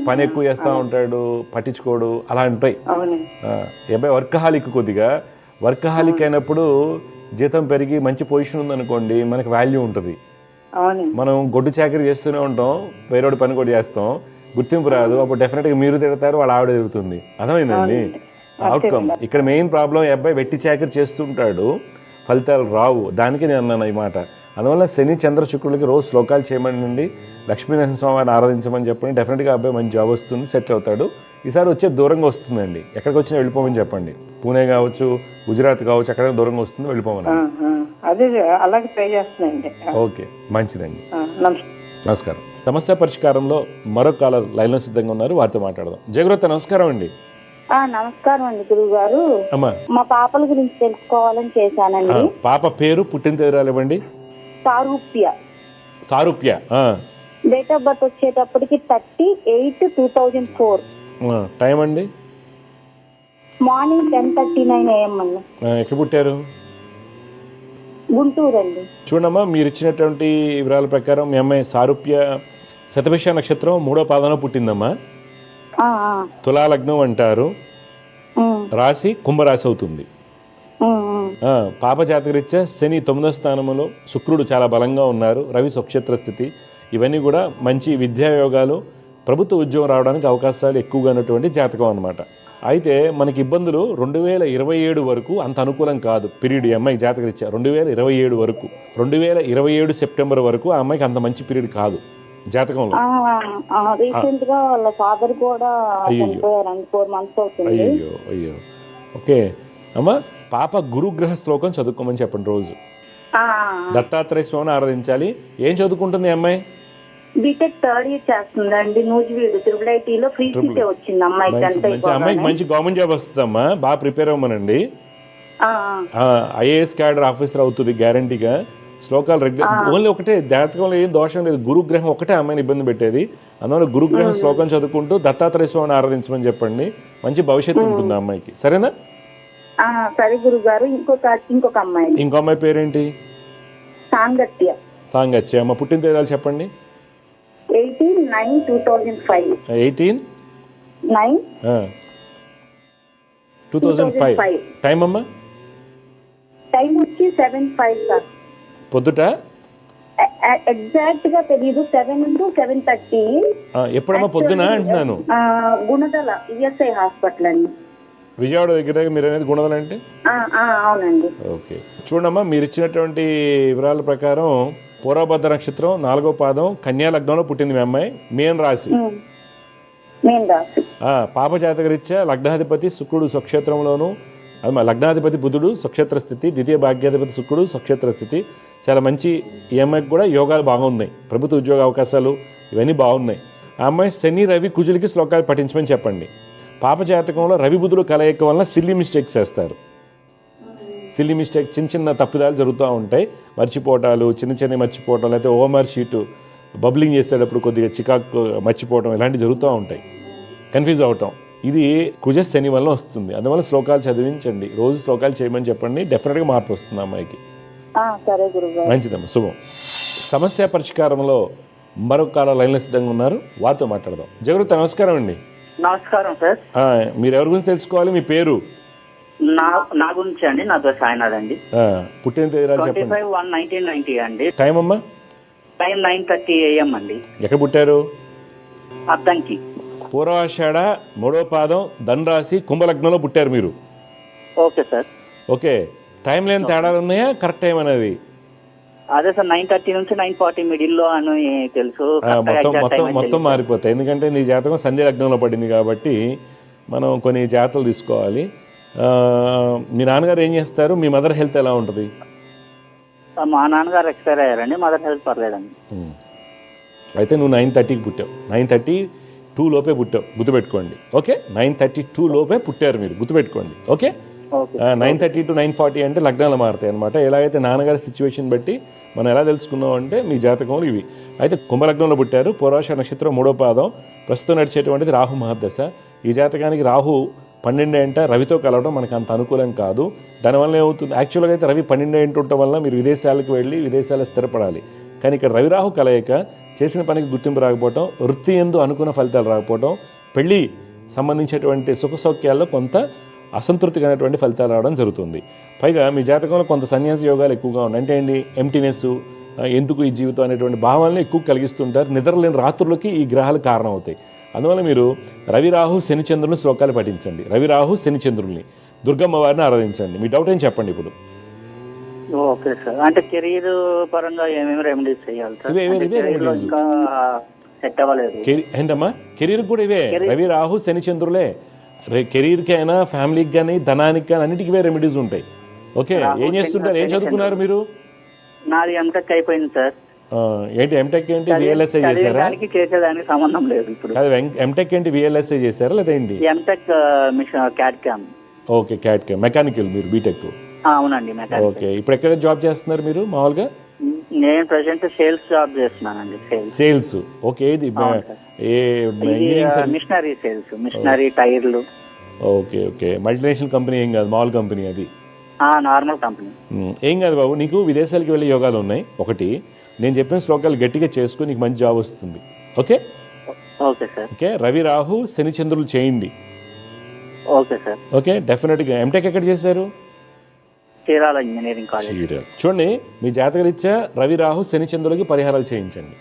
పని ఎక్కువ చేస్తూ ఉంటాడు, పట్టించుకోడు, అలా ఉంటాయి. అవునండి. అబ్బాయి వర్కహాలిక్, కొద్దిగా వర్కహాలిక్ అయినప్పుడు జీతం పెరిగి మంచి పొజిషన్ ఉందనుకోండి, మనకి వాల్యూ ఉంటుంది. అవునండి. మనం గొడ్డు చాకరీ చేస్తూనే ఉంటాం, వేరేవాడి పని కూడా చేస్తాం, గుర్తింపు రాదు, అప్పుడు డెఫినెట్గా మీరు తిడతారు, వాళ్ళ ఆవిడ తిరుగుతుంది. అర్థమైందండి అవుట్కమ్. ఇక్కడ మెయిన్ ప్రాబ్లం అబ్బాయి వెట్టి చాకరీ చేస్తుంటాడు, ఫలితాలు రావు. దానికి నేను అన్నాను ఈ మాట. అందువల్ల శని చంద్ర శుక్రులకి రోజు శ్లోకాలు చేయమని, లక్ష్మీనరసింహస్వామిని ఆరాధించమని చెప్పండి, డెఫినెట్గా అబ్బాయి మంచి జాబ్ వస్తుంది, సెటిల్ అవుతాడు. ఈసారి వచ్చే దూరంగా వస్తుందండి, ఎక్కడికి వచ్చినా వెళ్ళిపోమని చెప్పండి, పూణే కావచ్చు, గుజరాత్ కావచ్చు, ఎక్కడైనా దూరంగా వస్తుంది, వెళ్ళిపోమని. అదే అలాగే ట్రై చేస్తున్నాయండి. ఓకే, మంచిదండి. నమస్కారం. నమస్కారం. సమస్య పరిష్కారంలో మరో కాలర్ లైన్లో సిద్ధంగా ఉన్నారు, వారితో మాట్లాడదాం. జయగ్రత, నమస్కారం అండి. నమస్కారం అండి గురువు గారు. అమ్మా, మా పాపల గురించి తెలుసుకోవాలని చేశానండి. పాప పేరు, పుట్టిన తేదీ ఇవ్వండి. సారూప్య. సారూప్య. డేట్ ఆఫ్ బర్త్ వచ్చేటప్పటికి 30/8/2004. టైం అండి? మార్నింగ్ 10:39 AM అండి. ఎక్కడ పుట్టారు? గుంటూరు అండి. చూడమ్మా, మీరు ఇచ్చినటువంటి వివరాల ప్రకారం మీ అమ్మాయి సారూప్య శతభిష నక్షత్రం 3వ పాదంలో పుట్టిందమ్మా. తులా లగ్నం అంటారు, రాశి కుంభరాశి అవుతుంది. పాప జాతకరీత్యా శని 9వ స్థానంలో, శుక్రుడు చాలా బలంగా ఉన్నారు, రవి స్వక్షేత్ర స్థితి, ఇవన్నీ కూడా మంచి విద్యాయోగాలు, ప్రభుత్వ ఉద్యోగం రావడానికి అవకాశాలు ఎక్కువగా ఉన్నటువంటి జాతకం అన్నమాట. అయితే మనకి ఇబ్బందులు 2027 వరకు అంత అనుకూలం కాదు పీరియడ్. ఈ అమ్మాయికి జాతకరీత్యా 2027 వరకు, 2027 సెప్టెంబర్ వరకు ఆ అమ్మాయికి అంత మంచి పీరియడ్ కాదు జాతకంలో. రీసెంట్ గా వాళ్ళ ఫాదర్ కూడా చనిపోయారండి, 4 months అవుతుంది. అయ్యో అయ్యో. ఓకే అమ్మా, పాప గురుగ్రహ శ్లోకం చదువుకోమని చెప్పండి రోజు. దత్తాత్రేయ స్వామిని ఆరాధించాలి. ఏం చదువుకుంటుంది అమ్మాయి? బీటెక్ 3rd year చేస్తుందండి. నూజివీడు IIITలో ఫ్రీ సీటే వచ్చింది అమ్మాయికి. అమ్మాయికి మంచి గవర్నమెంట్ జాబ్ వస్తుందమ్మా, బాగా ప్రిపేర్ అవ్వమనండి. ఐఏఎస్ క్యాడర్ ఆఫీసర్ అవుతుంది గ్యారంటీగా. శ్లోకాలు రెగ్యులర్, ఓన్లీ ఒకటే జాతకంలో ఏం దోషం లేదు, గురుగ్రహం ఒకటే అమ్మాయిని ఇబ్బంది పెట్టేది. అందువల్ల గురుగ్రహం శ్లోకం చదువుకుంటూ దత్తాత్రేయ స్వామిని ఆరాధించమని చెప్పండి, మంచి భవిష్యత్తు ఉంటుంది ఆ అమ్మాయికి. సరేనా? సరే గురువు గారు. ఇంకొక అమ్మాయి. ఇంకో అమ్మాయి పేరేంటి? సాంగత్య. సాంగత్య. అమ్మ పుట్టిన తేదీలు చెప్పండి. 18/9/2005. 18/9/2005. టైం అమ్మా? టైం వచ్చి 7:05 సార్. పొద్దుట ఎగ్జాక్ట్ గా తెలియదు, 7 to 7:30. ఎప్పుడమ్మా? పొద్దున అంటున్నాను. గుణదల ఈఎస్ఐ హాస్పిటల్ అండి, విజయవాడ దగ్గర. మీరు అనేది గుణదల అంటే? అవునండి. ఓకే, చూడమ్మా, మీరు ఇచ్చినటువంటి వివరాల ప్రకారం పూర్వభద్ర నక్షత్రం 4వ పాదం కన్యా లగ్నంలో పుట్టింది మీ అమ్మాయి, మీన రాశి. పాప జాతకరీత్యా లగ్నాధిపతి శుక్రుడు స్వక్షేత్రంలోను, అది లగ్నాధిపతి బుధుడు స్వక్షేత్ర స్థితి, ద్వితీయ భాగ్యాధిపతి శుక్రుడు స్వక్షేత్ర స్థితి. చాలా మంచి. ఈ అమ్మాయికి కూడా యోగాలు బాగున్నాయి, ప్రభుత్వ ఉద్యోగ అవకాశాలు ఇవన్నీ బాగున్నాయి. ఆ అమ్మాయి శని రవి కుజులకి శ్లోకాలు పఠించమని చెప్పండి. పాప జాతకంలో రవి బుధుడు కలయిక వలన సిల్లీ మిస్టేక్స్ చేస్తారు. సిల్లీ మిస్టేక్, చిన్న చిన్న తప్పిదాలు జరుగుతూ ఉంటాయి, మర్చిపోవటాలు, చిన్న మర్చిపోవటం, లేకపోతే ఓఎంఆర్ షీటు బబ్లింగ్ చేసేటప్పుడు కొద్దిగా చికాకు మర్చిపోవటం, ఇలాంటివి జరుగుతూ ఉంటాయి, కన్ఫ్యూజ్ అవటం. ఇది కుజ శని వల్ల వస్తుంది. అందువల్ల శ్లోకాలు చదివించండి, రోజు శ్లోకాలు చేయమని చెప్పండి, డెఫినెట్గా మార్పు వస్తుంది అమ్మాయికి. సరే గురుగారు. మంచిదమ్మా, శుభం. సమస్య పరిష్కారంలో మరొక కాల లైన్లో సిద్ధంగా ఉన్నారు, వారితో మాట్లాడదాం. జగృత, నమస్కారం అండి. నమస్కారం సార్. మీరు ఎవరి గురించి తెలుసుకోవాలి? మీ పేరు? నా గురించి అండి. నా పేరు సాయినాథ్ అండి. పుట్టిన తేదీ చెప్పండి. 25/1/1990 అండి. టైం అమ్మా? టైం 9:30 AM అండి. ఎక్కడ పుట్టారు? అద్దంకి. పూర్వాషాఢ 3వ పాదం ధనురాశి కుంభలగ్నంలో పుట్టారు మీరు. Okay sir. ఓకే, టైం లేని తేడాలు ఉన్నాయా? కరెక్ట్ టైం అనేది అదే సార్, 9:30 నుంచి 9:40 మిడిల్లో అని తెలుసు. మొత్తం మారిపోతాయి, ఎందుకంటే నీ జాతకం సంధ్య లగ్నంలో పడింది కాబట్టి మనం కొన్ని జాతలు తీసుకోవాలి. మీ నాన్నగారు ఏం చేస్తారు? మీ మదర్ హెల్త్ ఎలా ఉంటుంది? మా నాన్నగారు ఎక్స్పైర్ అయ్యారండి, మదర్ హెల్త్ పర్లేదండి. అయితే నువ్వు 9:30కి పుట్టావు, 9:32 లోపే పుట్టావు, గుర్తుపెట్టుకోండి. ఓకే, 9:32 లోపే పుట్టారు మీరు, గుర్తుపెట్టుకోండి. ఓకే, 9:30 to 9:40 అంటే లగ్నాలు మారుతాయి అనమాట. ఎలాగైతే నాన్నగారి సిచ్యువేషన్ బట్టి మనం ఎలా తెలుసుకున్నాం అంటే మీ జాతకంలో ఇవి. అయితే కుంభలగ్నంలో పుట్టారు, పూర్వాషాఢ నక్షత్రం 3వ పాదం, ప్రస్తుతం నడిచేటువంటిది రాహు మహర్దశ. ఈ జాతకానికి రాహు 12 ఇంట రవితో కలవడం మనకు అంత అనుకూలం కాదు. దానివల్ల ఏమవుతుంది, యాక్చువల్గా అయితే రవి 12 ఇంట ఉండటం వల్ల మీరు విదేశాలకు వెళ్ళి విదేశాల్లో స్థిరపడాలి. కానీ ఇక్కడ రవిరాహు కలయిక చేసిన పనికి గుర్తింపు రాకపోవటం, వృత్తి యందు అనుకున్న ఫలితాలు రాకపోవటం, పెళ్ళి సంబంధించేటువంటి సుఖ సౌఖ్యాల్లో కొంత అసంతృప్తికరమైనటువంటి ఫలితాలు రావడం జరుగుతుంది. పైగా మీ జాతకంలో కొంత సన్యాస యోగాలు ఎక్కువగా ఉన్నాయి. అంటే ఏంటి, ఎంప్టీనెస్, ఎందుకు ఈ జీవితం అనేటువంటి భావాలను ఎక్కువ కలిగిస్తుంటారు. నిద్రలేని రాత్రులకి ఈ గ్రహాలు కారణం అవుతాయి. అందువల్ల మీరు రవిరాహు శనిచంద్రుని శ్లోకాలు పఠించండి. రవిరాహు శనిచంద్రుల్ని, దుర్గమ్మ వారిని ఆరాధించండి. మీ డౌట్ ఏం చెప్పండి ఇప్పుడు. Okay sir. అంటే కెరీర్ పరంగా ఏమేమి రెమెడీస్ చేయాలి సార్? ఇవే రెమెడీస్. ఇంకా సెట్ అవ్వలేదు. ఏంటమ్మా, కెరీర్కి కూడా ఇవే రవిరాహు శనిచంద్రులే. కెరీర్కి అయినా, ఫ్యామిలీకి కానీ, ధనానికి కానీ అన్నిటికీ ఇవే రెమెడీస్ ఉంటాయి. ఓకే, ఏం చేస్తుంటారు, ఏం చదువుకున్నారు మీరు? నాది ఎంటెక్ అయిపోయింది సార్. ఏంటి ఎంటెక్ ఏంటి, విఎల్ఎస్ఐ చేశారా? చేసేదానికి సంబంధం లేదు ఇప్పుడు. ఎంటెక్ ఏంటి, విఎల్ఎస్ఐ చేశారా లేదా ఏంటి? MTech CAD CAM. Okay, CAD CAM mechanical మీరు బీటెక్. అవునండి, మెకానికల్. ఓకే, ఇప్పుడు ఎక్కడ జాబ్ చేస్తున్నారు మీరు మామూలుగా? నేను ప్రెసెంట్ సేల్స్ జాబ్ చేస్తున్నానండి. సేల్స్. ఓకే, ఇది మిషనరీ సేల్స్, మిషనరీ టైర్లు. ఓకే ఓకే, మల్టీనేషనల్ కంపెనీ ఏం కాదు, మామూలు కంపెనీ అది. Normal company. ఏం కాదు బాబు, నీకు విదేశాలకు వెళ్ళే యోగాలు ఉన్నాయి. ఒకటి, నేను చెప్పిన శ్లోకాలు గట్టిగా చేసుకుని నీకు మంచి జాబ్ వస్తుంది. Okay okay sir. Okay, Ravi Rahu శనిచంద్రులు చేయండి. Okay sir. ఓకే, డెఫినెట్గా. ఎంటెక్ ఎక్కడ చేశారు? Chirala engineering college. చూడండి, మీ జాతకరీత్యా రవి రాహు శనిచంద్రులకి పరిహారాలు చేయించండి.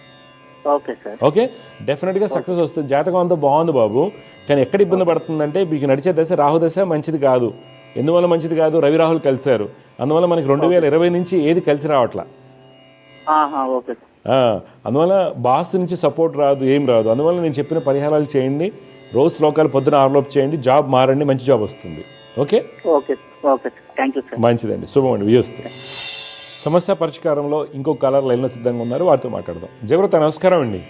Okay sir. ఓకే, డెఫినెట్గా సక్సెస్ వస్తుంది. జాతకం అంతా బాగుంది బాబు, కానీ ఎక్కడ ఇబ్బంది పడుతుందంటే మీకు నడిచే దశ రాహు దశ మంచిది కాదు. ఎందువల్ల మంచిది కాదు, రవి రాహులు కలిశారు. అందువల్ల మనకి 2020 నుంచి ఏది కలిసి రావట్లా. ఓకే. అందువల్ల బాస్ నుంచి సపోర్ట్ రాదు, ఏం రాదు. అందువల్ల నేను చెప్పిన పరిహారాలు చేయండి. రోజు శ్లోకాలు పొద్దున 6 లోపు చేయండి. జాబ్ మారండి, మంచి జాబ్ వస్తుంది. Okay okay okay, thank you sir. మంచిదండి, శుభం అండి, వ్యూస్తే. సమస్య పరిష్కారంలో ఇంకో కలర్ లైన్లో సిద్ధంగా ఉన్నారు, వారితో మాట్లాడదాం. జయవ్రత, నమస్కారం అండి.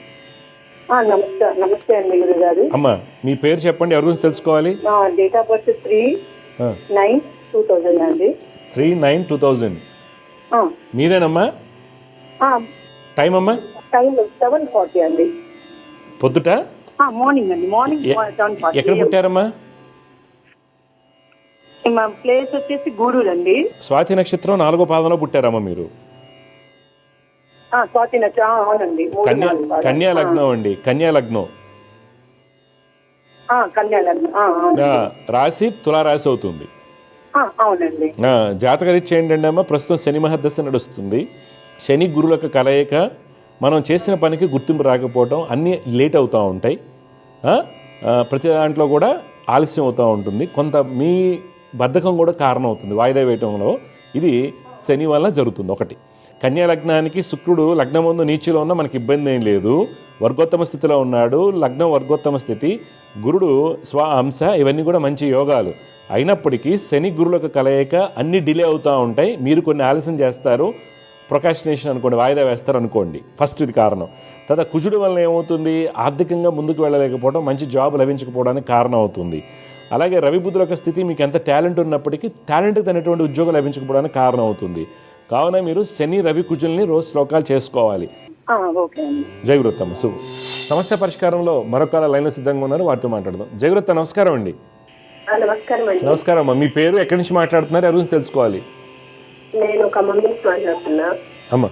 నమస్తే అండి గురుగారు. అమ్మా, మీ పేరు చెప్పండి, ఎవరి గురించి తెలుసుకోవాలి? డేట్ ఆఫ్ బర్త్ 3/9/2000 అండి. 3/9/2000. మీదేనమ్మా? టైం అమ్మా? టైం 7:40 అండి. పొద్దుట? మార్నింగ్ అండి, మార్నింగ్ 7:40. ఎక్కడ పుట్టారమ్మా? మా ప్లేస్ వచ్చేసి గూడూరు అండి. స్వాతి నక్షత్రం 4వ పాదంలో పుట్టారమ్మా మీరు? స్వాతి నక్షత్రం, అవునండి. కన్యా లగ్నం అండి, కన్యా లగ్నం. రాశి తులారాశి అవుతుంది. అవునండి. జాతకరీత్యా ఏంటంటే అమ్మా, ప్రస్తుతం శని మహర్దశ నడుస్తుంది. శని గురువులకు కలయిక, మనం చేసిన పనికి గుర్తింపు రాకపోవటం, అన్నీ లేట్ అవుతూ ఉంటాయి. ప్రతి దాంట్లో కూడా ఆలస్యం అవుతూ ఉంటుంది. కొంత మీ బద్ధకం కూడా కారణం అవుతుంది వాయిదా వేయటంలో. ఇది శని వల్ల జరుగుతుంది. ఒకటి, కన్యా లగ్నానికి శుక్రుడు లగ్నం ముందు నీచిలో ఉన్న మనకి ఇబ్బంది ఏం లేదు, వర్గోత్తమ స్థితిలో ఉన్నాడు. లగ్నం వర్గోత్తమ స్థితి, గురుడు స్వ అంశ, ఇవన్నీ కూడా మంచి యోగాలు. అయినప్పటికీ శని గురువులకు కలయిక అన్ని డిలే అవుతూ ఉంటాయి. మీరు కొన్ని ఆలస్యం చేస్తారు, ప్రొకాస్టినేషన్ అనుకోండి, వాయిదా వేస్తారు అనుకోండి. ఫస్ట్ ఇది కారణం. తర్వాత కుజుడు వల్ల ఏమవుతుంది, ఆర్థికంగా ముందుకు వెళ్ళలేకపోవడం, మంచి జాబ్ లభించకపోవడానికి కారణం అవుతుంది. అలాగే రవి బుధుల యొక్క స్థితి, మీకు ఎంత టాలెంట్ ఉన్నప్పటికీ టాలెంట్కి తగినటువంటి ఉద్యోగం లభించకపోవడానికి కారణం అవుతుంది. కావున మీరు శని రవి కుజుల్ని రోజు శ్లోకాలు చేసుకోవాలి. జయగురుత్తమ్మ, శుభ. సమస్య పరిష్కారంలో మరొక లైన్లో సిద్ధంగా ఉన్నారు, వారితో మాట్లాడదాం. జయగురుత్త, నమస్కారం అండి. నమస్కారం అమ్మా, మీ పేరు, ఎక్కడి నుంచి మాట్లాడుతున్నారు, ఎవరి గురించి తెలుసుకోవాలి? నేను ఖమ్మం నుంచి మాట్లాడుతున్నా. అమ్మా,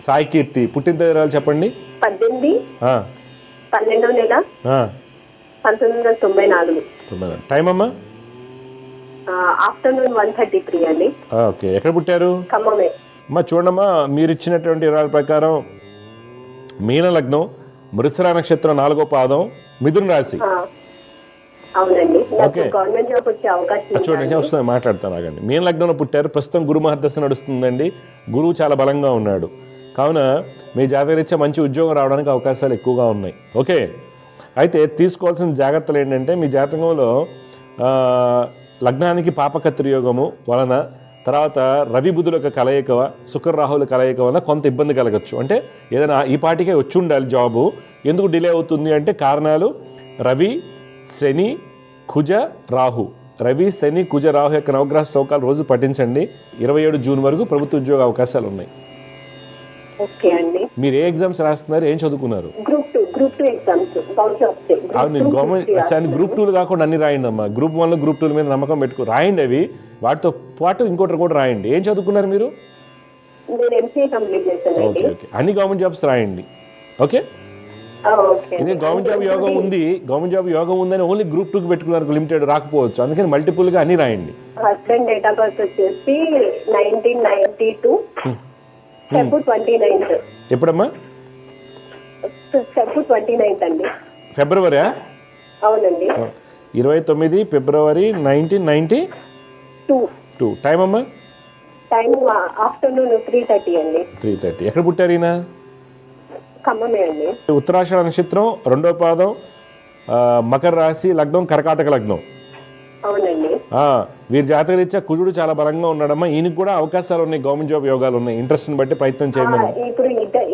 సాయి కీర్తి. పుట్టిన తేదీ చెప్పండి. 18/12/1994. టైం అమ్మా? ఆఫ్టర్నూన్ 1:33 అండి. ఓకే, ఎక్కడ పుట్టారు? ఖమ్మమే. అమ్మా చూడమ్మా, మీరు ఇచ్చినటువంటి వివరాల ప్రకారం మీన లగ్నం, మృగశిర నక్షత్రం 4వ పాదం, మిథున రాశి. అవునండి, నాకు గవర్నమెంట్ జాబ్ వచ్చే అవకాశం చూడండి, వస్తుంది, మాట్లాడతాను ఆగండి. మీన లగ్నంలో పుట్టారు. ప్రస్తుతం గురు మహర్దశ నడుస్తుందండి. గురువు చాలా బలంగా ఉన్నాడు. కావున మీ జాతకరీత్యా మంచి ఉద్యోగం రావడానికి అవకాశాలు ఎక్కువగా ఉన్నాయి. ఓకే, అయితే తీసుకోవాల్సిన జాగ్రత్తలు ఏంటంటే, మీ జాతకంలో లగ్నానికి పాపకత్రి యోగము వలన, తర్వాత రవి బుధుల యొక్క కలయిక, శుక్ర రాహుల కలయిక వలన కొంత ఇబ్బంది కలగచ్చు. అంటే ఏదైనా ఈ పాటికే వచ్చి ఉండాలి జాబు, ఎందుకు డిలే అవుతుంది అంటే కారణాలు రవి, శని, కుజ, రాహు. రవి, శని, కుజ, రాహు యొక్క నవగ్రహ శ్లోకాలు రోజు పఠించండి. 27 జూన్ వరకు ప్రభుత్వ ఉద్యోగ అవకాశాలు ఉన్నాయి. ఓకే అండి. మీరు ఏ ఎగ్జామ్స్ రాస్తున్నారు, ఏం చదువుకున్నారు? గ్రూప్ గ్రూప్ 2 ఎగ్జామ్స్ గవర్నమెంట్ వస్తాయి. అవును, గవర్నమెంట్ గ్రూప్ 2 కాకుండా అన్ని రాయండి అమ్మా. గ్రూప్ 1 గ్రూప్ 2 మీద నమ్మకం పెట్టుకో రాయండి. అవి వాటితో పాటు ఇంకోటి కూడా రాయండి. ఏం చదువుకున్నారు మీరు? నేను ఎంసీఏ కంప్లీట్ చేశాను. ఓకే ఓకే, అన్ని గవర్నమెంట్ జాబ్స్ రాయండి. ఓకే, ఇదే గవర్నమెంట్ జాబ్ యోగం ఉంది, గవర్నమెంట్ జాబ్ యోగం ఉందని ఓన్లీ గ్రూప్ 2కి పెట్టుకున్నారు, లిమిటెడ్ రాకపోవచ్చు. అందుకని మల్టిపుల్గా అన్ని రాయండి. హస్బెండ్ డేట్ ఆఫ్ బర్త్ వచ్చేసి 1992 February 29th. ఎప్పుడమ్మా? February 29th అండి. ఫిబ్రవరి? అవునండి. 29 ఫిబ్రవరి 1992. టైం అమ్మా? టైం ఆఫ్టర్నూన్ 3:30 అండి. 3:30. ఎక్కడ పుట్టారు ఈయన? ఖమ్మమే అండి. ఉత్తరాషాఢ నక్షత్రం, 2వ పాదం, మకర రాశి, లగ్నం కర్కాటక లగ్నం. అవునండి. వీరి జాతకరీత్యా కుజుడు చాలా బలంగా ఉన్నాడమ్మా. ఈయనకి కూడా అవకాశాలు ఉన్నాయి, గవర్నమెంట్ జాబ్ యోగాలు ఉన్నాయి. ఇంట్రెస్ట్ని బట్టి ప్రయత్నం చేయమని. ఇప్పుడు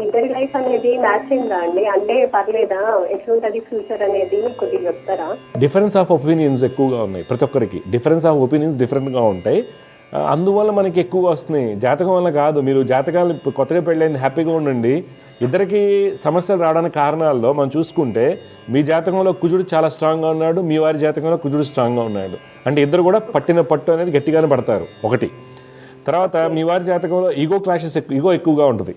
ఇద్దరి లైఫ్ అనేది మ్యాచింగ్ అండి, అంటే పర్లేదా? ఎట్లుంటది ఫ్యూచర్ అనేది కొద్దిగా చెప్తారా? డిఫరెన్స్ ఆఫ్ ఒపీనియన్స్ ఎక్కువగా ఉన్నాయి. ప్రతి ఒక్కరికి డిఫరెన్స్ ఆఫ్ ఒపీనియన్స్ డిఫరెంట్గా ఉంటాయి. అందువల్ల మనకి ఎక్కువగా వస్తున్నాయి. జాతకం వల్ల కాదు. మీరు జాతకాలు కొత్తగా పెళ్ళైంది, హ్యాపీగా ఉండండి. ఇద్దరికి సమస్యలు రావడానికి కారణాల్లో మనం చూసుకుంటే మీ జాతకంలో కుజుడు చాలా స్ట్రాంగ్గా ఉన్నాడు, మీ వారి జాతకంలో కుజుడు స్ట్రాంగ్గా ఉన్నాడు. అంటే ఇద్దరు కూడా పట్టిన పట్టు అనేది గట్టిగానే పడతారు. ఒకటి. తర్వాత మీ వారి జాతకంలో ఈగో క్లాషెస్ ఈగో ఎక్కువగా ఉంటుంది.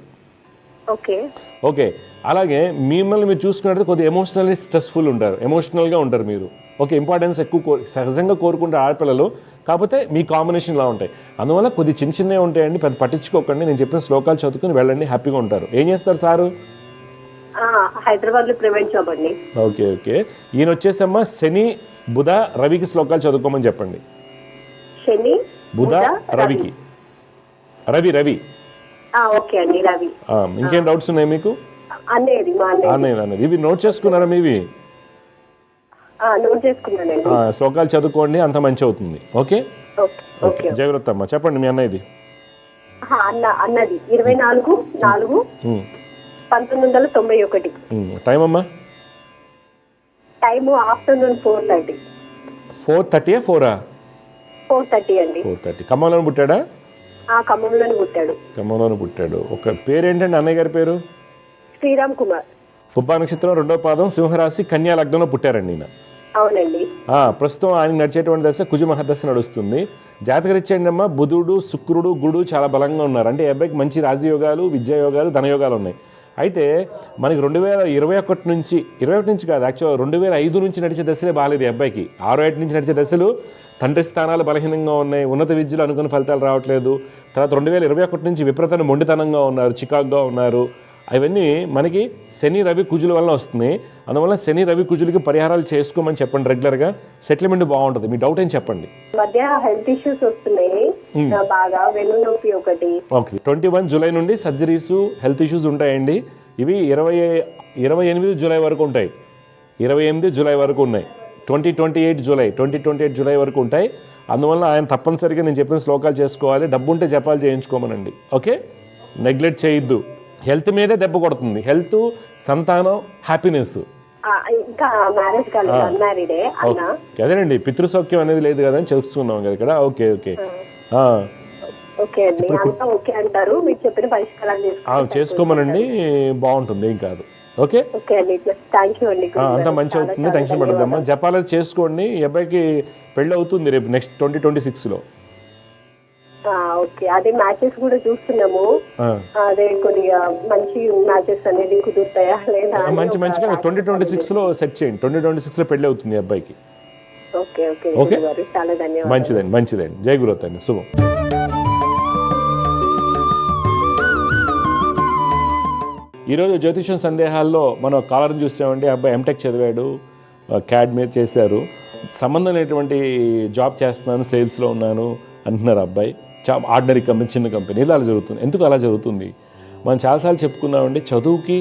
ఓకే, అలాగే మిమ్మల్ని మీరు చూసుకున్నట్టు కొద్దిగా ఎమోషనల్లీ స్ట్రెస్ఫుల్ ఉంటారు, ఎమోషనల్గా ఉంటారు మీరు. ఓకే, ఇంపార్టెన్స్ ఎక్కువ సహజంగా కోరుకుంటారు ఆడపిల్లలు. కాకపోతే మీ కాంబినేషన్లా ఉంటాయి. అందువల్ల కొద్ది చిన్న చిన్నవి ఉంటాయండి, పెద్ద పట్టించుకోకండి. నేను చెప్పిన శ్లోకాలు చదువుకుని వెళ్ళండి, హ్యాపీగా ఉంటారు. ఏం చేస్తారు సారు? హైదరాబాద్ లో ప్రైవేట్ జాబ్ అండి. ఓకే ఓకే, ఈయన వచ్చేసమ్మా శని బుధ రవికి శ్లోకాలు చదువుకోమని చెప్పండి. శని బుధ రవికి. రవి. ఓకే అండి. రవి. ఇంకేం డౌట్స్ ఉన్నాయి మీకు? అన్నయ్యది. ఇవి నోట్ చేసుకున్నారా మీవి? నోట్ చేసుకున్నానండి. శ్లోకాలు చదువుకోండి, అంత మంచి అవుతుంది. ఓకే ఓకే, జయవృత్ అమ్మ చెప్పండి మీ అన్నయ్యది. అన్నది 24/4/1991. టైం అమ్మా? Time afternoon 4:30. 4:30 4:30 అండి. 4:30. ఖమ్మంలోనే పుట్టాడా? ఖమ్మంలోనే పుట్టాడు. ఒక పేరేంటండి అన్నయ్య గారి పేరు? శ్రీరామ్ కుమార్. పుబ్బా నక్షత్రం, 2వ పాదం, సింహరాశి, కన్యా లగ్నంలో పుట్టారండి ఈయన. అవునండి. ప్రస్తుతం ఆయన నడిచేటువంటి దశ కుజ మహదశ నడుస్తుంది. జాతకరీత్యండి అమ్మ బుధుడు, శుక్రుడు, గురుడు చాలా బలంగా ఉన్నారు. అంటే అబ్బాయికి మంచి రాజయోగాలు, విద్యాయోగాలు, ధనయోగాలు ఉన్నాయి. అయితే మనకి 2021 నుంచి కాదు, యాక్చువల్ 2005 నుంచి నడిచే దశలే బాగాలేదు ఈ అబ్బాయికి. 6-7 నుంచి నడిచే దశలు తండ్రి స్థానాలు బలహీనంగా ఉన్నాయి, ఉన్నత విద్యలు అనుకున్న ఫలితాలు రావట్లేదు. తర్వాత 2021 నుంచి విపరీతమైన మొండితనంగా ఉన్నారు, చికాకుగా ఉన్నారు. అవన్నీ మనకి శని రవి కుజుల వల్ల వస్తుంది. అందువల్ల శని రవి కుజులకి పరిహారాలు చేసుకోమని చెప్పండి రెగ్యులర్గా. సెటిల్మెంట్ బాగుంటుంది. మీ డౌట్ ఏం చెప్పండి? మధ్య హెల్త్ ఇష్యూస్ వస్తున్నాయి బాగా, వెన్ను నొప్పి ఒకటి. ఓకే, 21 జూలై నుండి సర్జరీస్, హెల్త్ ఇష్యూస్ ఉంటాయండి. ఇవి 28 జూలై వరకు ఉంటాయి. 28 జూలై వరకు ఉన్నాయి. 2028 జూలై వరకు ఉంటాయి. అందువల్ల ఆయన తప్పనిసరిగా నేను చెప్పిన శ్లోకాలు చేసుకోవాలి. డబ్బు ఉంటే జపాలు చేయించుకోమనండి. ఓకే, నెగ్లెక్ట్ చేయొద్దు. హెల్త్ మీదే దెబ్బ కొడుతుంది. హెల్త్, సంతానం, హ్యాపీనెస్. అదేనండి, పితృసౌఖ్యం అనేది లేదు కదా అని తెలుసుకున్నాం కదా ఇక్కడ. ఓకే ఓకే, చేసుకోమనండి, బాగుంటుంది, ఏం కాదు. ఓకే, అంతా మంచి అవుతుంది, టెన్షన్ పడద్దమ్మా. జపాలు చేసుకోండి. ఈ అబ్బాయికి పెళ్ళి అవుతుంది రేపు నెక్స్ట్ 2026లో. అదే మ్యాచెస్ కూడా చూస్తున్నాము. అదే కొద్దిగా మంచి మ్యాచెస్ అనేది కుదురుతాయా లేదా? మంచిగా 2026లో సెట్ చేయండి. 2026లో పెళ్ళి అవుతుంది ఈ అబ్బాయికి. ఓకే, చాలా ధన్యవాదాలు. మంచిదండి. జై గురువత్ అండి, శుభం. ఈరోజు జ్యోతిష్యం సందేహాల్లో మనం కాలర్ని చూసామండి. అబ్బాయి ఎంటెక్ చదివాడు, క్యాడ్ మీద చేశారు. సంబంధం లేనటువంటి జాబ్ చేస్తున్నాను, సేల్స్లో ఉన్నాను అంటున్నారు అబ్బాయి. ఆర్డినరీ కంపెనీ, చిన్న కంపెనీ, ఇలా జరుగుతుంది. ఎందుకు అలా జరుగుతుంది? మనం చాలాసార్లు చెప్పుకున్నామండి, చదువుకి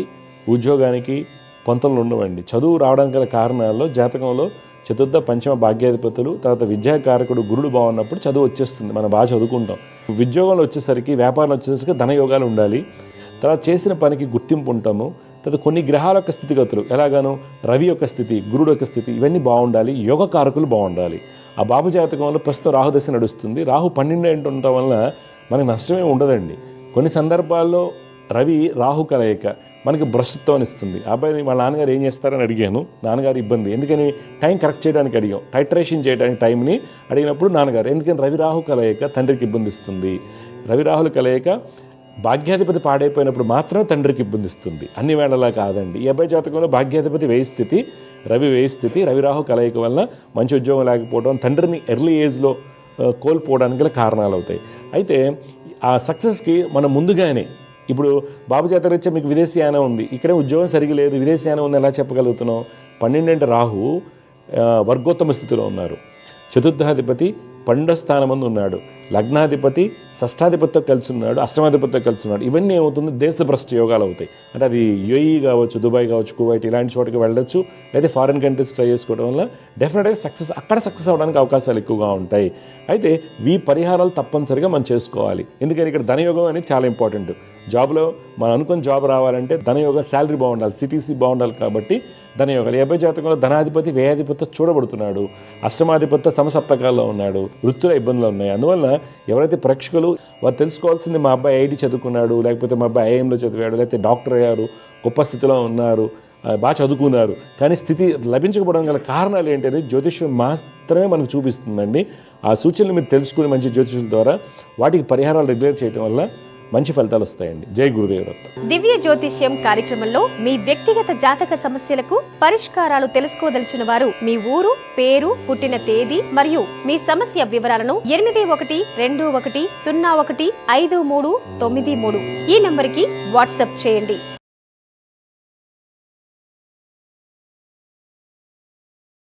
ఉద్యోగానికి పొంతలు ఉండవండి. చదువు రావడానికి గల కారణాల్లో జాతకంలో చతుర్థ పంచమ భాగ్యాధిపతులు, తర్వాత విద్యాకారకుడు గురుడు బాగున్నప్పుడు చదువు వచ్చేస్తుంది. మనం బాగా చదువుకుంటాం. ఉద్యోగంలో వచ్చేసరికి, వ్యాపారంలో వచ్చేసరికి ధనయోగాలు ఉండాలి. తర్వాత చేసిన పనికి గుర్తింపు ఉంటాము. తర్వాత కొన్ని గ్రహాల యొక్క స్థితిగతులు ఎలాగాను, రవి యొక్క స్థితి, గురుడు యొక్క స్థితి, ఇవన్నీ బాగుండాలి. యోగకారకులు బాగుండాలి. ఆ బాబు జాతకంలో ప్రస్తుతం రాహుదశ నడుస్తుంది. రాహు 12 ఉండటం వల్ల మనకు నష్టమే ఉండదండి. కొన్ని సందర్భాల్లో రవి రాహు కలయిక మనకి భ్రష్టత్వం ఇస్తుంది. ఆ అబ్బాయిని వాళ్ళ నాన్నగారు ఏం చేస్తారని అడిగాను. నాన్నగారు ఇబ్బంది, ఎందుకని టైం కరెక్ట్ చేయడానికి అడిగాం, టైట్రేషన్ చేయడానికి టైంని అడిగినప్పుడు నాన్నగారు ఎందుకని రవి రాహు కలయిక తండ్రికి ఇబ్బంది ఇస్తుంది. రవి రాహుల కలయిక భాగ్యాధిపతి పాడైపోయినప్పుడు మాత్రమే తండ్రికి ఇబ్బంది ఇస్తుంది, అన్ని వేళలా కాదండి. ఈ అబ్బాయి జాతకంలో భాగ్యాధిపతి వ్యయ స్థితి, రవి వ్యయ స్థితి, రవిరాహు కలయిక వల్ల మంచి ఉద్యోగం లేకపోవడం, తండ్రిని ఎర్లీ ఏజ్లో కోల్పోవడానికి గల కారణాలు అవుతాయి. అయితే ఆ సక్సెస్కి మనం ముందుగానే, ఇప్పుడు బాబు జాతకరీత్యా మీకు విదేశీయానం ఉంది, ఇక్కడే ఉద్యోగం సరిగా లేదు, విదేశీయానం ఉంది ఎలా చెప్పగలుగుతున్నాం? 12 రాహు వర్గోత్తమ స్థితిలో ఉన్నారు, చతుర్థాధిపతి 12వ స్థానమందు ఉన్నాడు, లగ్నాధిపతి షష్టాధిపతితో కలిసి ఉన్నాడు, అష్టమాధిపతితో కలిసి ఉన్నాడు. ఇవన్నీ ఏమవుతుంది? దేశభ్రష్ట యోగాలు అవుతాయి. అంటే అది యుఏఈ కావచ్చు, దుబాయ్ కావచ్చు, కువైట్ ఇలాంటి చోటకి వెళ్ళొచ్చు, లేదా ఫారిన్ కంట్రీస్ ట్రై చేసుకోవడం వల్ల డెఫినెట్గా అక్కడ సక్సెస్ అవ్వడానికి అవకాశాలు ఎక్కువగా ఉంటాయి. అయితే ఈ పరిహారాలు తప్పనిసరిగా మనం చేసుకోవాలి. ఎందుకని ఇక్కడ ధనయోగం అనేది చాలా ఇంపార్టెంట్. జాబ్లో మనం అనుకున్న జాబ్ రావాలంటే ధనయోగం, శాలరీ బాగుండాలి, సిటీసీ బాగుండాలి. కాబట్టి ధనయోగాలు, 50 జాతకంలో ధనాధిపతి వ్యయాధిపతితో చూడబడుతున్నాడు, అష్టమాధిపతితో సమసప్తకాల్లో ఉన్నాడు, వృత్తిలో ఇబ్బందులు ఉన్నాయి. అందువల్ల ఎవరైతే ప్రేక్షకులు వారు తెలుసుకోవాల్సింది, మా అబ్బాయి ఐఐటి చదువుకున్నాడు, లేకపోతే మా అబ్బాయి ఐఐఎంలో చదివాడు, లేకపోతే డాక్టర్ అయ్యారు, గొప్ప స్థితిలో ఉన్నారు, బాగా చదువుకున్నారు, కానీ స్థితి లభించకపోవడం గల కారణాలు ఏంటంటే జ్యోతిష్యం మాత్రమే మనకు చూపిస్తుందండి. ఆ సూచనలు మీరు తెలుసుకుని మంచి జ్యోతిష్యుల ద్వారా వాటికి పరిహారాలు రెగ్యులేట్ చేయడం వల్ల మంచి ఫలితాలు వస్తాయండి. జై గురుదేవదత్త. దివ్య జ్యోతిష్యం కార్యక్రమంలో మీ వ్యక్తిగత జాతక సమస్యలకు పరిష్కారాలు తెలుసుకోదలిచిన వారు మీ ఊరు, పేరు, పుట్టిన తేదీ మరియు మీ సమస్య వివరాలను 8121015393 ఈ నంబర్కి వాట్సాప్ చేయండి.